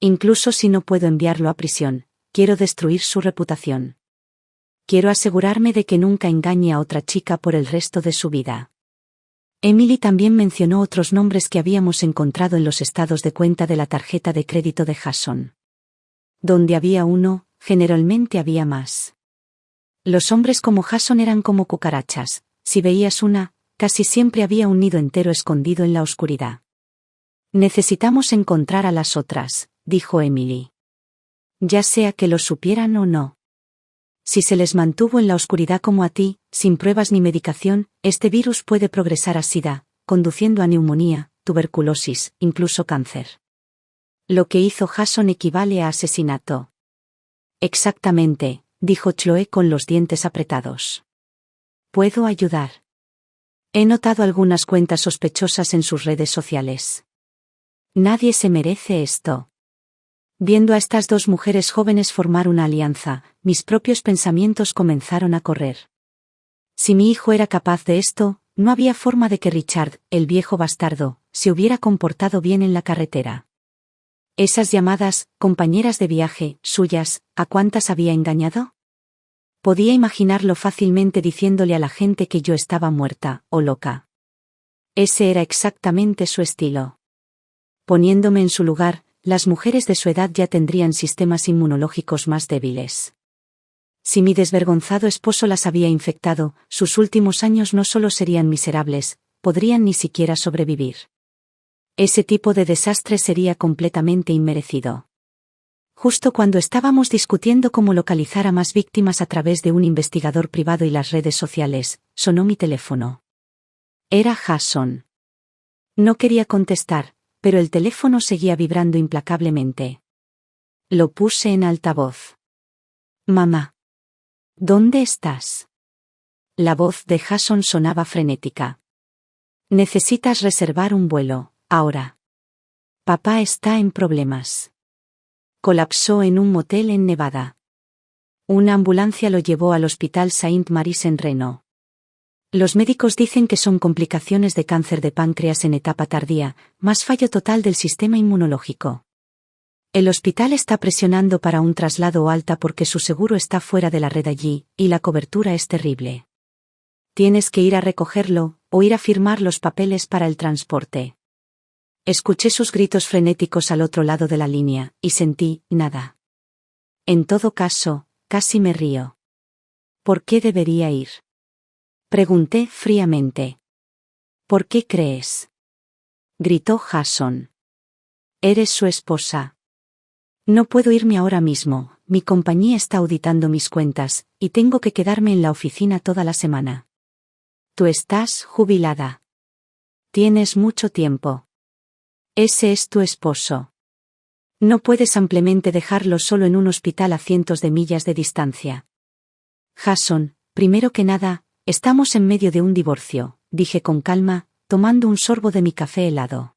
Incluso si no puedo enviarlo a prisión, quiero destruir su reputación. Quiero asegurarme de que nunca engañe a otra chica por el resto de su vida. Emily también mencionó otros nombres que habíamos encontrado en los estados de cuenta de la tarjeta de crédito de Jason. Donde había uno, generalmente había más. Los hombres como Jason eran como cucarachas, si veías una, casi siempre había un nido entero escondido en la oscuridad. Necesitamos encontrar a las otras, dijo Emily. Ya sea que lo supieran o no. Si se les mantuvo en la oscuridad como a ti, sin pruebas ni medicación, este virus puede progresar a SIDA, conduciendo a neumonía, tuberculosis, incluso cáncer. Lo que hizo Jason equivale a asesinato. Exactamente, dijo Chloe con los dientes apretados. ¿Puedo ayudar? He notado algunas cuentas sospechosas en sus redes sociales. Nadie se merece esto. Viendo a estas dos mujeres jóvenes formar una alianza, mis propios pensamientos comenzaron a correr. Si mi hijo era capaz de esto, no había forma de que Richard, el viejo bastardo, se hubiera comportado bien en la carretera. Esas llamadas, compañeras de viaje, suyas, ¿a cuántas había engañado? Podía imaginarlo fácilmente diciéndole a la gente que yo estaba muerta, o loca. Ese era exactamente su estilo. Poniéndome en su lugar, las mujeres de su edad ya tendrían sistemas inmunológicos más débiles. Si mi desvergonzado esposo las había infectado, sus últimos años no solo serían miserables, podrían ni siquiera sobrevivir. Ese tipo de desastre sería completamente inmerecido. Justo cuando estábamos discutiendo cómo localizar a más víctimas a través de un investigador privado y las redes sociales, sonó mi teléfono. Era Jason. No quería contestar, pero el teléfono seguía vibrando implacablemente. Lo puse en altavoz. Mamá. ¿Dónde estás? La voz de Jason sonaba frenética. Necesitas reservar un vuelo, ahora. Papá está en problemas. Colapsó en un motel en Nevada. Una ambulancia lo llevó al Hospital Saint Mary's en Reno. Los médicos dicen que son complicaciones de cáncer de páncreas en etapa tardía, más fallo total del sistema inmunológico. El hospital está presionando para un traslado alta porque su seguro está fuera de la red allí, y la cobertura es terrible. Tienes que ir a recogerlo, o ir a firmar los papeles para el transporte. Escuché sus gritos frenéticos al otro lado de la línea, y sentí, nada. En todo caso, casi me río. ¿Por qué debería ir? Pregunté fríamente. ¿Por qué crees? Gritó Jason. Eres su esposa. No puedo irme ahora mismo, mi compañía está auditando mis cuentas, y tengo que quedarme en la oficina toda la semana. Tú estás jubilada. Tienes mucho tiempo. Ese es tu esposo. No puedes ampliamente dejarlo solo en un hospital a cientos de millas de distancia. Jason, primero que nada, estamos en medio de un divorcio, dije con calma, tomando un sorbo de mi café helado.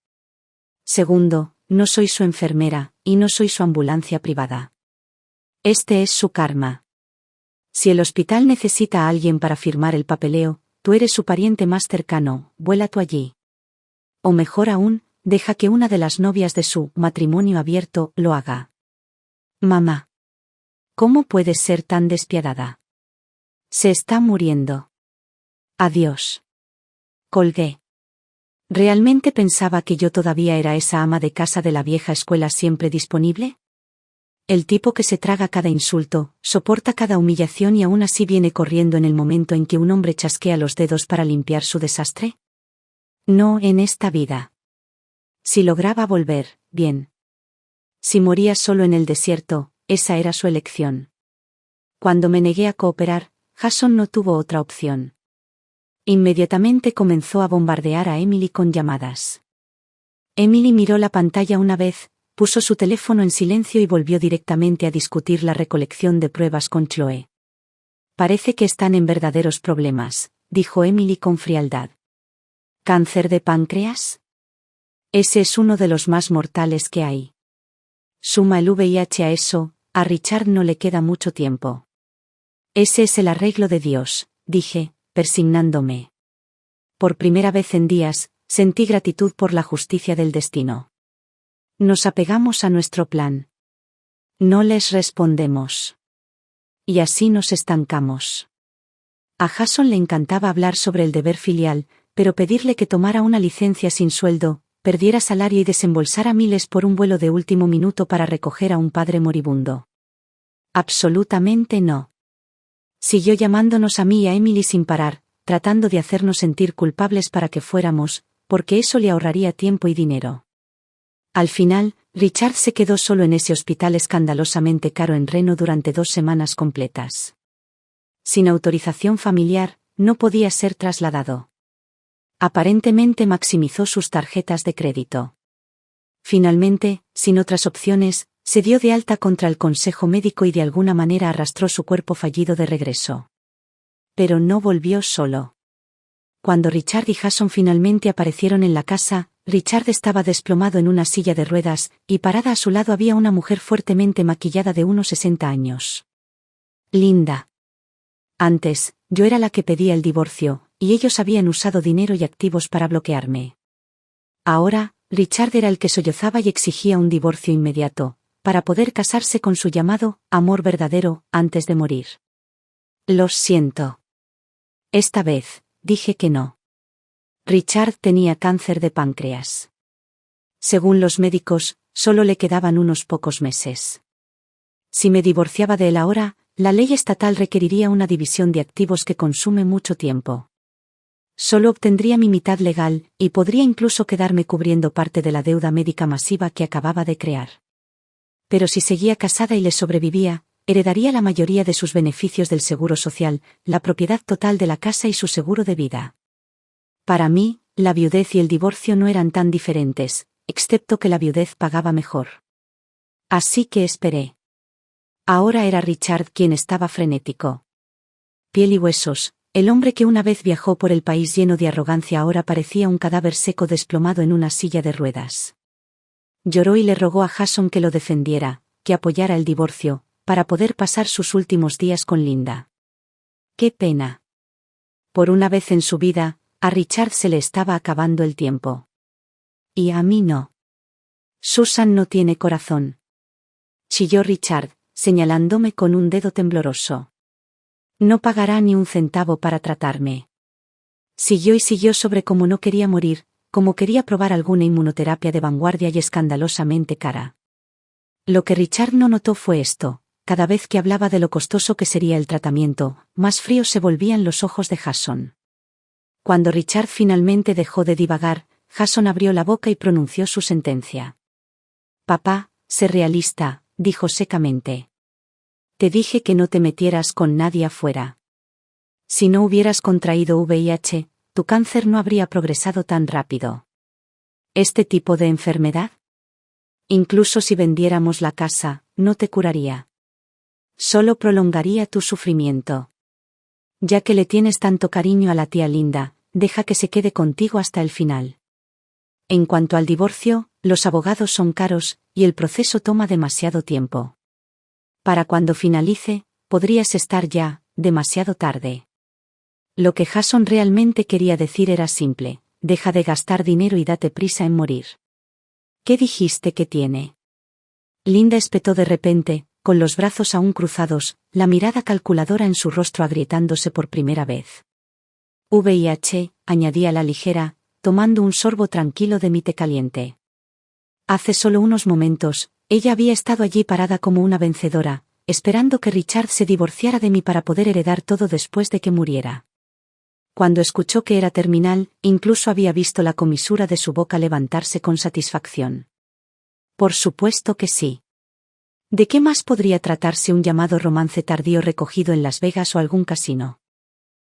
Segundo, no soy su enfermera, y no soy su ambulancia privada. Este es su karma. Si el hospital necesita a alguien para firmar el papeleo, tú eres su pariente más cercano, vuela tú allí. O mejor aún, deja que una de las novias de su matrimonio abierto lo haga. Mamá. ¿Cómo puedes ser tan despiadada? Se está muriendo. Adiós. Colgué. ¿Realmente pensaba que yo todavía era esa ama de casa de la vieja escuela siempre disponible? El tipo que se traga cada insulto, soporta cada humillación y aún así viene corriendo en el momento en que un hombre chasquea los dedos para limpiar su desastre. No en esta vida. Si lograba volver, bien. Si moría solo en el desierto, esa era su elección. Cuando me negué a cooperar, Jason no tuvo otra opción. Inmediatamente comenzó a bombardear a Emily con llamadas. Emily miró la pantalla una vez, puso su teléfono en silencio y volvió directamente a discutir la recolección de pruebas con Chloe. Parece que están en verdaderos problemas, dijo Emily con frialdad. ¿Cáncer de páncreas? Ese es uno de los más mortales que hay. Suma el VIH a eso, a Richard no le queda mucho tiempo. Ese es el arreglo de Dios, dije, persignándome. Por primera vez en días, sentí gratitud por la justicia del destino. Nos apegamos a nuestro plan. No les respondemos. Y así nos estancamos. A Jason le encantaba hablar sobre el deber filial, pero pedirle que tomara una licencia sin sueldo, perdiera salario y desembolsara miles por un vuelo de último minuto para recoger a un padre moribundo. Absolutamente no. Siguió llamándonos a mí y a Emily sin parar, tratando de hacernos sentir culpables para que fuéramos, porque eso le ahorraría tiempo y dinero. Al final, Richard se quedó solo en ese hospital escandalosamente caro en Reno durante 2 semanas completas. Sin autorización familiar, no podía ser trasladado. Aparentemente maximizó sus tarjetas de crédito. Finalmente, sin otras opciones, se dio de alta contra el consejo médico y de alguna manera arrastró su cuerpo fallido de regreso. Pero no volvió solo. Cuando Richard y Jason finalmente aparecieron en la casa, Richard estaba desplomado en una silla de ruedas, y parada a su lado había una mujer fuertemente maquillada de unos 60 años. Linda. Antes, yo era la que pedía el divorcio, y ellos habían usado dinero y activos para bloquearme. Ahora, Richard era el que sollozaba y exigía un divorcio inmediato, para poder casarse con su llamado amor verdadero antes de morir. Lo siento. Esta vez, dije que no. Richard tenía cáncer de páncreas. Según los médicos, solo le quedaban unos pocos meses. Si me divorciaba de él ahora, la ley estatal requeriría una división de activos que consume mucho tiempo. Solo obtendría mi mitad legal, y podría incluso quedarme cubriendo parte de la deuda médica masiva que acababa de crear. Pero si seguía casada y le sobrevivía, heredaría la mayoría de sus beneficios del seguro social, la propiedad total de la casa y su seguro de vida. Para mí, la viudez y el divorcio no eran tan diferentes, excepto que la viudez pagaba mejor. Así que esperé. Ahora era Richard quien estaba frenético. Piel y huesos, el hombre que una vez viajó por el país lleno de arrogancia ahora parecía un cadáver seco desplomado en una silla de ruedas. Lloró y le rogó a Jason que lo defendiera, que apoyara el divorcio, para poder pasar sus últimos días con Linda. ¡Qué pena! Por una vez en su vida, a Richard se le estaba acabando el tiempo. Y a mí no. Susan no tiene corazón. Chilló Richard, señalándome con un dedo tembloroso. No pagará ni un centavo para tratarme. Siguió y siguió sobre cómo no quería morir, como quería probar alguna inmunoterapia de vanguardia y escandalosamente cara. Lo que Richard no notó fue esto: cada vez que hablaba de lo costoso que sería el tratamiento, más fríos se volvían los ojos de Jason. Cuando Richard finalmente dejó de divagar, Jason abrió la boca y pronunció su sentencia. Papá, sé realista, dijo secamente. Te dije que no te metieras con nadie afuera. Si no hubieras contraído VIH, tu cáncer no habría progresado tan rápido. ¿Este tipo de enfermedad? Incluso si vendiéramos la casa, no te curaría. Solo prolongaría tu sufrimiento. Ya que le tienes tanto cariño a la tía Linda, deja que se quede contigo hasta el final. En cuanto al divorcio, los abogados son caros, y el proceso toma demasiado tiempo. Para cuando finalice, podrías estar ya, demasiado tarde. Lo que Jason realmente quería decir era simple: deja de gastar dinero y date prisa en morir. ¿Qué dijiste que tiene? Linda espetó de repente, con los brazos aún cruzados, la mirada calculadora en su rostro agrietándose por primera vez. VIH, añadí a la ligera, tomando un sorbo tranquilo de mi té caliente. Hace solo unos momentos, ella había estado allí parada como una vencedora, esperando que Richard se divorciara de mí para poder heredar todo después de que muriera. Cuando escuchó que era terminal, incluso había visto la comisura de su boca levantarse con satisfacción. Por supuesto que sí. ¿De qué más podría tratarse un llamado romance tardío recogido en Las Vegas o algún casino?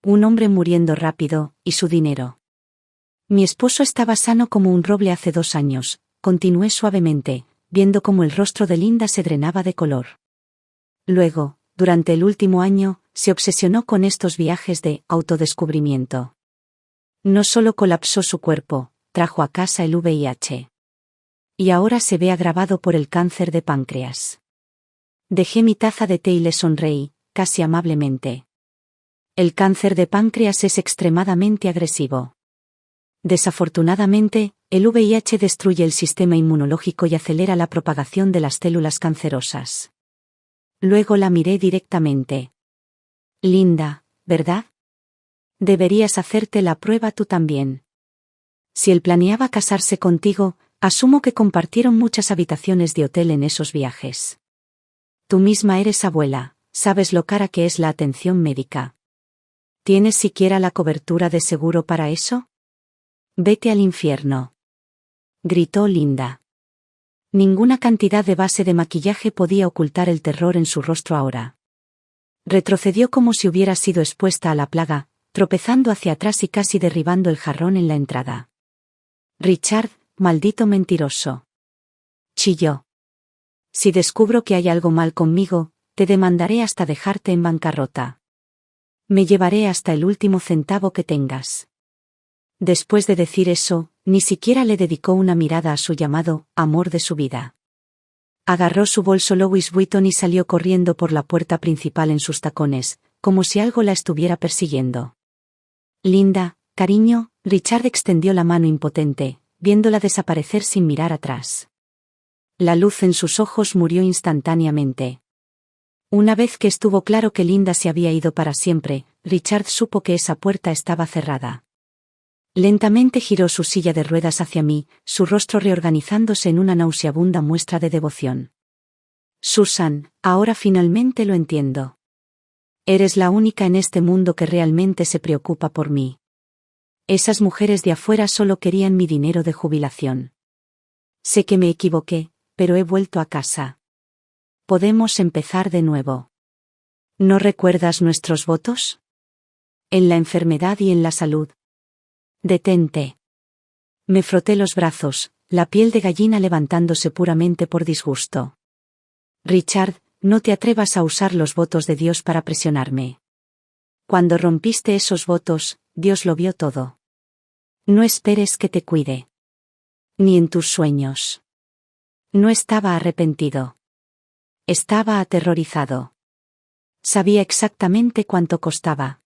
Un hombre muriendo rápido, y su dinero. Mi esposo estaba sano como un roble hace 2 años, continué suavemente, viendo cómo el rostro de Linda se drenaba de color. Luego, durante el último año, se obsesionó con estos viajes de autodescubrimiento. No solo colapsó su cuerpo, trajo a casa el VIH. Y ahora se ve agravado por el cáncer de páncreas. Dejé mi taza de té y le sonreí, casi amablemente. El cáncer de páncreas es extremadamente agresivo. Desafortunadamente, el VIH destruye el sistema inmunológico y acelera la propagación de las células cancerosas. Luego la miré directamente. Linda, ¿verdad? Deberías hacerte la prueba tú también. Si él planeaba casarse contigo, asumo que compartieron muchas habitaciones de hotel en esos viajes. Tú misma eres abuela, sabes lo cara que es la atención médica. ¿Tienes siquiera la cobertura de seguro para eso? Vete al infierno. Gritó Linda. Ninguna cantidad de base de maquillaje podía ocultar el terror en su rostro ahora. Retrocedió como si hubiera sido expuesta a la plaga, tropezando hacia atrás y casi derribando el jarrón en la entrada. Richard, maldito mentiroso. Chilló. Si descubro que hay algo mal conmigo, te demandaré hasta dejarte en bancarrota. Me llevaré hasta el último centavo que tengas. Después de decir eso, ni siquiera le dedicó una mirada a su llamado amor de su vida. Agarró su bolso Louis Vuitton y salió corriendo por la puerta principal en sus tacones, como si algo la estuviera persiguiendo. Linda, cariño, Richard extendió la mano impotente, viéndola desaparecer sin mirar atrás. La luz en sus ojos murió instantáneamente. Una vez que estuvo claro que Linda se había ido para siempre, Richard supo que esa puerta estaba cerrada. Lentamente giró su silla de ruedas hacia mí, su rostro reorganizándose en una nauseabunda muestra de devoción. Susan, ahora finalmente lo entiendo. Eres la única en este mundo que realmente se preocupa por mí. Esas mujeres de afuera solo querían mi dinero de jubilación. Sé que me equivoqué, pero he vuelto a casa. Podemos empezar de nuevo. ¿No recuerdas nuestros votos? En la enfermedad y en la salud. Detente. Me froté los brazos, la piel de gallina levantándose puramente por disgusto. Richard, no te atrevas a usar los votos de Dios para presionarme. Cuando rompiste esos votos, Dios lo vio todo. No esperes que te cuide. Ni en tus sueños. No estaba arrepentido. Estaba aterrorizado. Sabía exactamente cuánto costaba.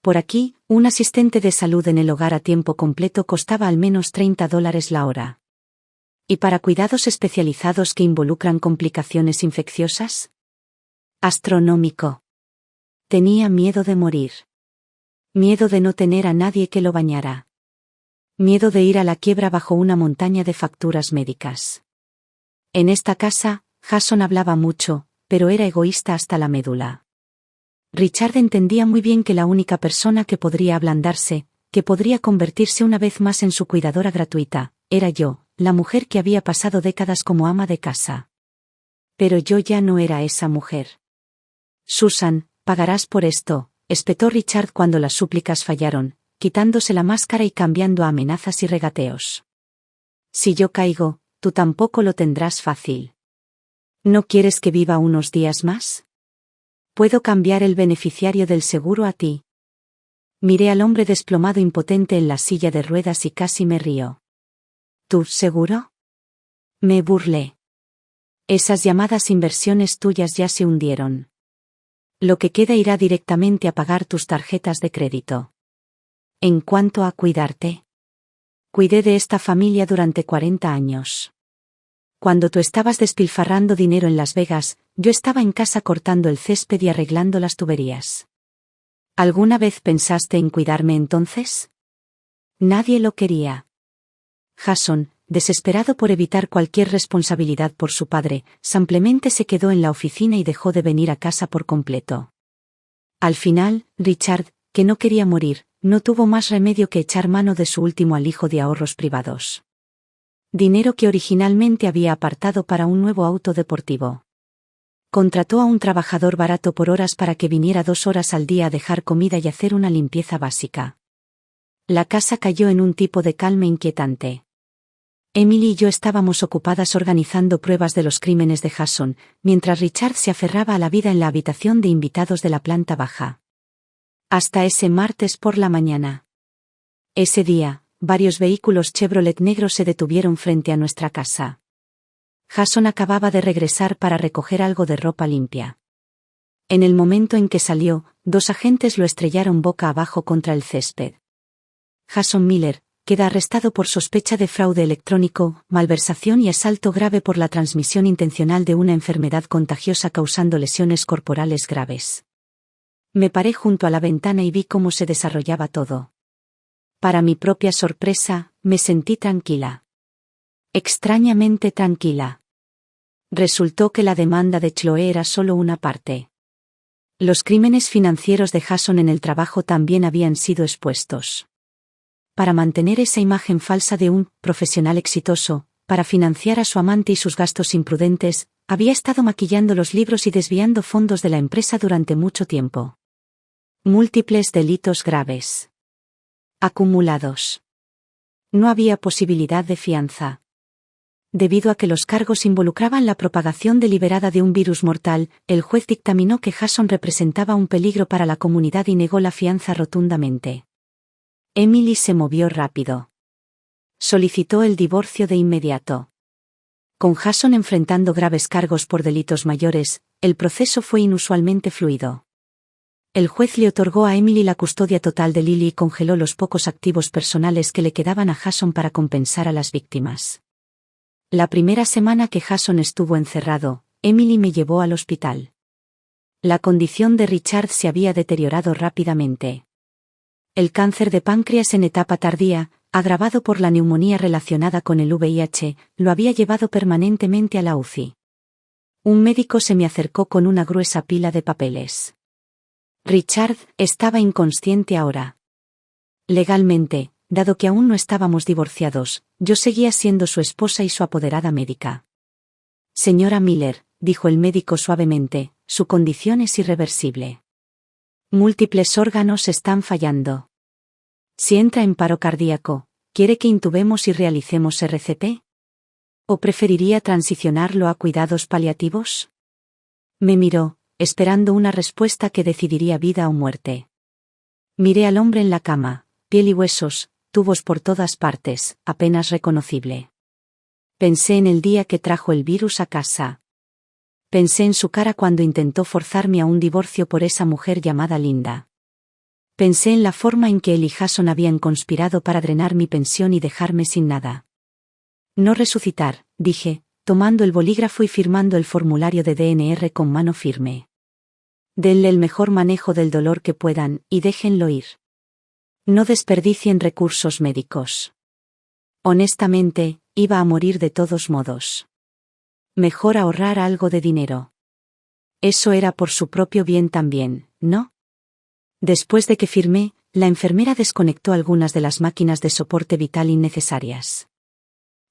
Por aquí, un asistente de salud en el hogar a tiempo completo costaba al menos $30 la hora. ¿Y para cuidados especializados que involucran complicaciones infecciosas? Astronómico. Tenía miedo de morir. Miedo de no tener a nadie que lo bañara. Miedo de ir a la quiebra bajo una montaña de facturas médicas. En esta casa, Jason hablaba mucho, pero era egoísta hasta la médula. Richard entendía muy bien que la única persona que podría ablandarse, que podría convertirse una vez más en su cuidadora gratuita, era yo, la mujer que había pasado décadas como ama de casa. Pero yo ya no era esa mujer. Susan, pagarás por esto, espetó Richard cuando las súplicas fallaron, quitándose la máscara y cambiando a amenazas y regateos. Si yo caigo, tú tampoco lo tendrás fácil. ¿No quieres que viva unos días más? Puedo cambiar el beneficiario del seguro a ti. Miré al hombre desplomado impotente en la silla de ruedas y casi me río. ¿Tú, seguro? Me burlé. Esas llamadas inversiones tuyas ya se hundieron. Lo que queda irá directamente a pagar tus tarjetas de crédito. En cuanto a cuidarte. Cuidé de esta familia durante 40 años. Cuando tú estabas despilfarrando dinero en Las Vegas, yo estaba en casa cortando el césped y arreglando las tuberías. ¿Alguna vez pensaste en cuidarme entonces? Nadie lo quería. Jason, desesperado por evitar cualquier responsabilidad por su padre, simplemente se quedó en la oficina y dejó de venir a casa por completo. Al final, Richard, que no quería morir, no tuvo más remedio que echar mano de su último alijo de ahorros privados. Dinero que originalmente había apartado para un nuevo auto deportivo. Contrató a un trabajador barato por horas para que viniera 2 horas al día a dejar comida y hacer una limpieza básica. La casa cayó en un tipo de calma inquietante. Emily y yo estábamos ocupadas organizando pruebas de los crímenes de Jason, mientras Richard se aferraba a la vida en la habitación de invitados de la planta baja. Hasta ese martes por la mañana. Ese día, varios vehículos Chevrolet negros se detuvieron frente a nuestra casa. Jason acababa de regresar para recoger algo de ropa limpia. En el momento en que salió, 2 agentes lo estrellaron boca abajo contra el césped. Jason Miller queda arrestado por sospecha de fraude electrónico, malversación y asalto grave por la transmisión intencional de una enfermedad contagiosa causando lesiones corporales graves. Me paré junto a la ventana y vi cómo se desarrollaba todo. Para mi propia sorpresa, me sentí tranquila. Extrañamente tranquila. Resultó que la demanda de Chloe era solo una parte. Los crímenes financieros de Jason en el trabajo también habían sido expuestos. Para mantener esa imagen falsa de un profesional exitoso, para financiar a su amante y sus gastos imprudentes, había estado maquillando los libros y desviando fondos de la empresa durante mucho tiempo. Múltiples delitos graves. Acumulados. No había posibilidad de fianza. Debido a que los cargos involucraban la propagación deliberada de un virus mortal, el juez dictaminó que Jason representaba un peligro para la comunidad y negó la fianza rotundamente. Emily se movió rápido. Solicitó el divorcio de inmediato. Con Jason enfrentando graves cargos por delitos mayores, el proceso fue inusualmente fluido. El juez le otorgó a Emily la custodia total de Lily y congeló los pocos activos personales que le quedaban a Jason para compensar a las víctimas. La primera semana que Jason estuvo encerrado, Emily me llevó al hospital. La condición de Richard se había deteriorado rápidamente. El cáncer de páncreas en etapa tardía, agravado por la neumonía relacionada con el VIH, lo había llevado permanentemente a la UCI. Un médico se me acercó con una gruesa pila de papeles. Richard estaba inconsciente ahora. Legalmente, dado que aún no estábamos divorciados, yo seguía siendo su esposa y su apoderada médica. Señora Miller, dijo el médico suavemente, su condición es irreversible. Múltiples órganos están fallando. Si entra en paro cardíaco, ¿quiere que intubemos y realicemos RCP? ¿O preferiría transicionarlo a cuidados paliativos? Me miró, esperando una respuesta que decidiría vida o muerte. Miré al hombre en la cama, piel y huesos, tubos por todas partes, apenas reconocible. Pensé en el día que trajo el virus a casa. Pensé en su cara cuando intentó forzarme a un divorcio por esa mujer llamada Linda. Pensé en la forma en que él y Jason habían conspirado para drenar mi pensión y dejarme sin nada. No resucitar, dije, tomando el bolígrafo y firmando el formulario de DNR con mano firme. Denle el mejor manejo del dolor que puedan, y déjenlo ir. No desperdicien recursos médicos. Honestamente, iba a morir de todos modos. Mejor ahorrar algo de dinero. Eso era por su propio bien también, ¿no? Después de que firmé, la enfermera desconectó algunas de las máquinas de soporte vital innecesarias.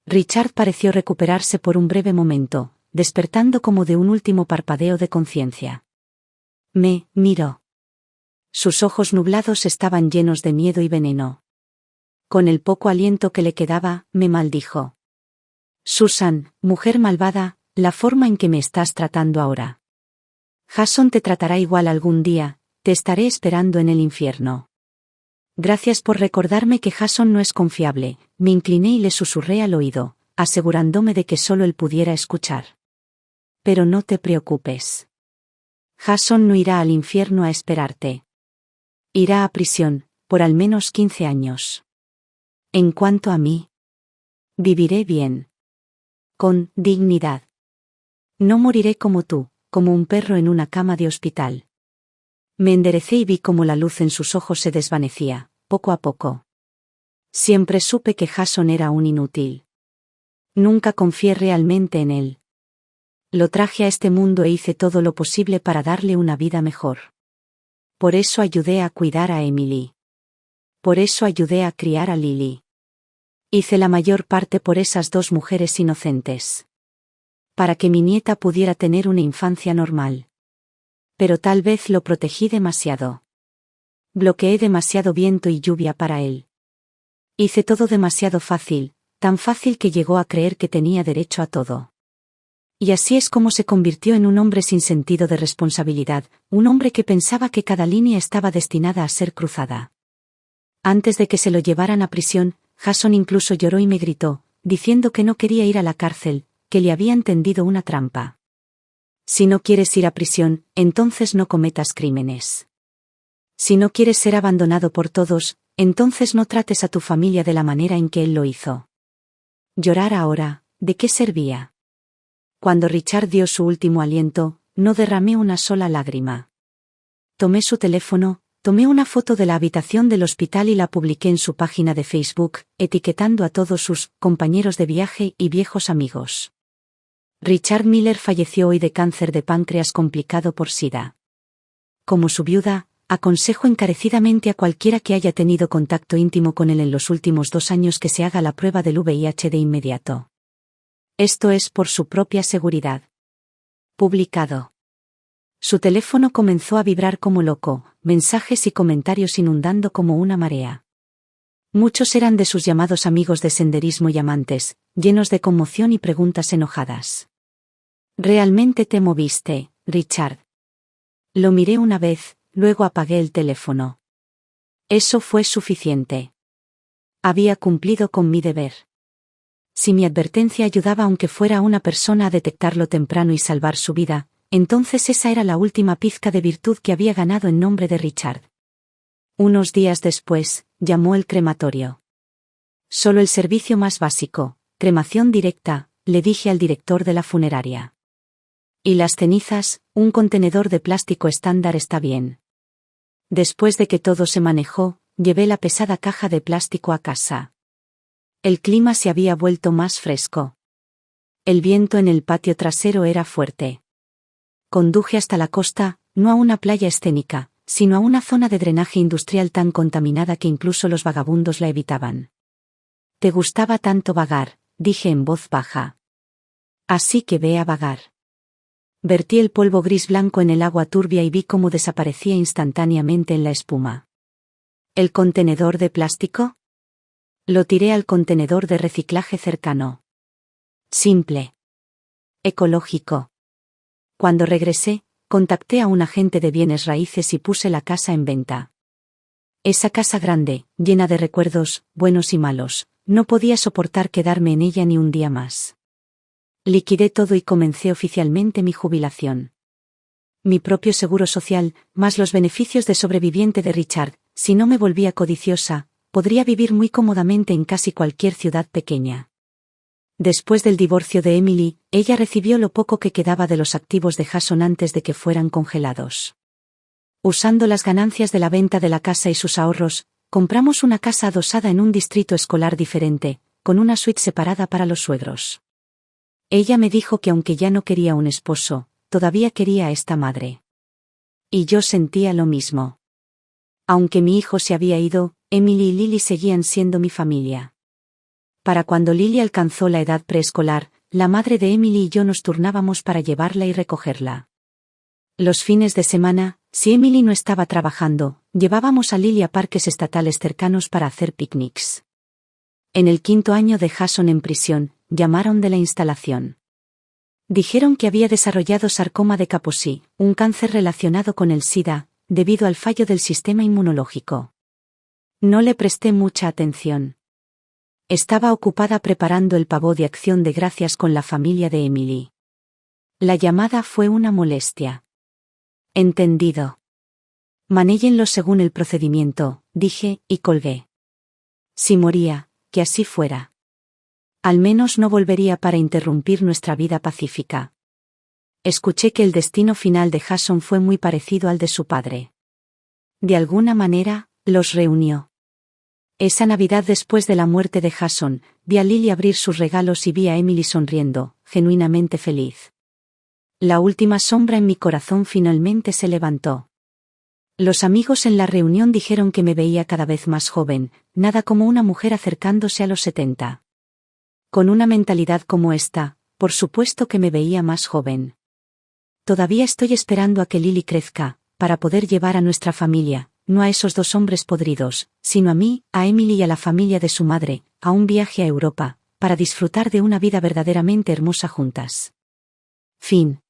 Richard pareció recuperarse por un breve momento, despertando como de un último parpadeo de conciencia. Me miró. Sus ojos nublados estaban llenos de miedo y veneno. Con el poco aliento que le quedaba, me maldijo. Susan, mujer malvada, la forma en que me estás tratando ahora. Jason te tratará igual algún día. Te estaré esperando en el infierno. Gracias por recordarme que Jason no es confiable, me incliné y le susurré al oído, asegurándome de que solo él pudiera escuchar. Pero no te preocupes. Jason no irá al infierno a esperarte. Irá a prisión, por al menos 15 años. En cuanto a mí, viviré bien. Con dignidad. No moriré como tú, como un perro en una cama de hospital. Me enderecé y vi cómo la luz en sus ojos se desvanecía, poco a poco. Siempre supe que Jason era un inútil. Nunca confié realmente en él. Lo traje a este mundo e hice todo lo posible para darle una vida mejor. Por eso ayudé a cuidar a Emily. Por eso ayudé a criar a Lily. Hice la mayor parte por esas dos mujeres inocentes. Para que mi nieta pudiera tener una infancia normal. Pero tal vez lo protegí demasiado. Bloqueé demasiado viento y lluvia para él. Hice todo demasiado fácil, tan fácil que llegó a creer que tenía derecho a todo. Y así es como se convirtió en un hombre sin sentido de responsabilidad, un hombre que pensaba que cada línea estaba destinada a ser cruzada. Antes de que se lo llevaran a prisión, Jason incluso lloró y me gritó, diciendo que no quería ir a la cárcel, que le habían tendido una trampa. Si no quieres ir a prisión, entonces no cometas crímenes. Si no quieres ser abandonado por todos, entonces no trates a tu familia de la manera en que él lo hizo. Llorar ahora, ¿de qué servía? Cuando Richard dio su último aliento, no derramé una sola lágrima. Tomé su teléfono, tomé una foto de la habitación del hospital y la publiqué en su página de Facebook, etiquetando a todos sus compañeros de viaje y viejos amigos. Richard Miller falleció hoy de cáncer de páncreas complicado por SIDA. Como su viuda, aconsejo encarecidamente a cualquiera que haya tenido contacto íntimo con él en los últimos 2 años que se haga la prueba del VIH de inmediato. Esto es por su propia seguridad. Publicado. Su teléfono comenzó a vibrar como loco, mensajes y comentarios inundando como una marea. Muchos eran de sus llamados amigos de senderismo y amantes, llenos de conmoción y preguntas enojadas. «¿Realmente te moviste, Richard?» Lo miré una vez, luego apagué el teléfono. Eso fue suficiente. Había cumplido con mi deber. Si mi advertencia ayudaba aunque fuera a una persona a detectarlo temprano y salvar su vida, entonces esa era la última pizca de virtud que había ganado en nombre de Richard. Unos días después, llamó el crematorio. Solo el servicio más básico, cremación directa, le dije al director de la funeraria. Y las cenizas, un contenedor de plástico estándar está bien. Después de que todo se manejó, llevé la pesada caja de plástico a casa. El clima se había vuelto más fresco. El viento en el patio trasero era fuerte. Conduje hasta la costa, no a una playa escénica, sino a una zona de drenaje industrial tan contaminada que incluso los vagabundos la evitaban. «Te gustaba tanto vagar», dije en voz baja. «Así que ve a vagar». Vertí el polvo gris blanco en el agua turbia y vi cómo desaparecía instantáneamente en la espuma. ¿El contenedor de plástico? Lo tiré al contenedor de reciclaje cercano. Simple. Ecológico. Cuando regresé, contacté a un agente de bienes raíces y puse la casa en venta. Esa casa grande, llena de recuerdos, buenos y malos, no podía soportar quedarme en ella ni un día más. Liquidé todo y comencé oficialmente mi jubilación. Mi propio seguro social, más los beneficios de sobreviviente de Richard, si no me volvía codiciosa, podría vivir muy cómodamente en casi cualquier ciudad pequeña. Después del divorcio de Emily, ella recibió lo poco que quedaba de los activos de Jason antes de que fueran congelados. Usando las ganancias de la venta de la casa y sus ahorros, compramos una casa adosada en un distrito escolar diferente, con una suite separada para los suegros. Ella me dijo que aunque ya no quería un esposo, todavía quería a esta madre. Y yo sentía lo mismo. Aunque mi hijo se había ido, Emily y Lily seguían siendo mi familia. Para cuando Lily alcanzó la edad preescolar, la madre de Emily y yo nos turnábamos para llevarla y recogerla. Los fines de semana, si Emily no estaba trabajando, llevábamos a Lily a parques estatales cercanos para hacer picnics. En el 5º año de Jason en prisión, llamaron de la instalación. Dijeron que había desarrollado sarcoma de Kaposi, un cáncer relacionado con el SIDA, debido al fallo del sistema inmunológico. No le presté mucha atención. Estaba ocupada preparando el pavó de acción de gracias con la familia de Emily. La llamada fue una molestia. Entendido. Manéjenlo según el procedimiento, dije, y colgué. Si moría, que así fuera. Al menos no volvería para interrumpir nuestra vida pacífica. Escuché que el destino final de Jason fue muy parecido al de su padre. De alguna manera, los reunió. Esa Navidad después de la muerte de Jason, vi a Lily abrir sus regalos y vi a Emily sonriendo, genuinamente feliz. La última sombra en mi corazón finalmente se levantó. Los amigos en la reunión dijeron que me veía cada vez más joven, nada como una mujer acercándose a los 70. Con una mentalidad como esta, por supuesto que me veía más joven. Todavía estoy esperando a que Lily crezca, para poder llevar a nuestra familia, no a esos 2 hombres podridos, sino a mí, a Emily y a la familia de su madre, a un viaje a Europa, para disfrutar de una vida verdaderamente hermosa juntas. Fin.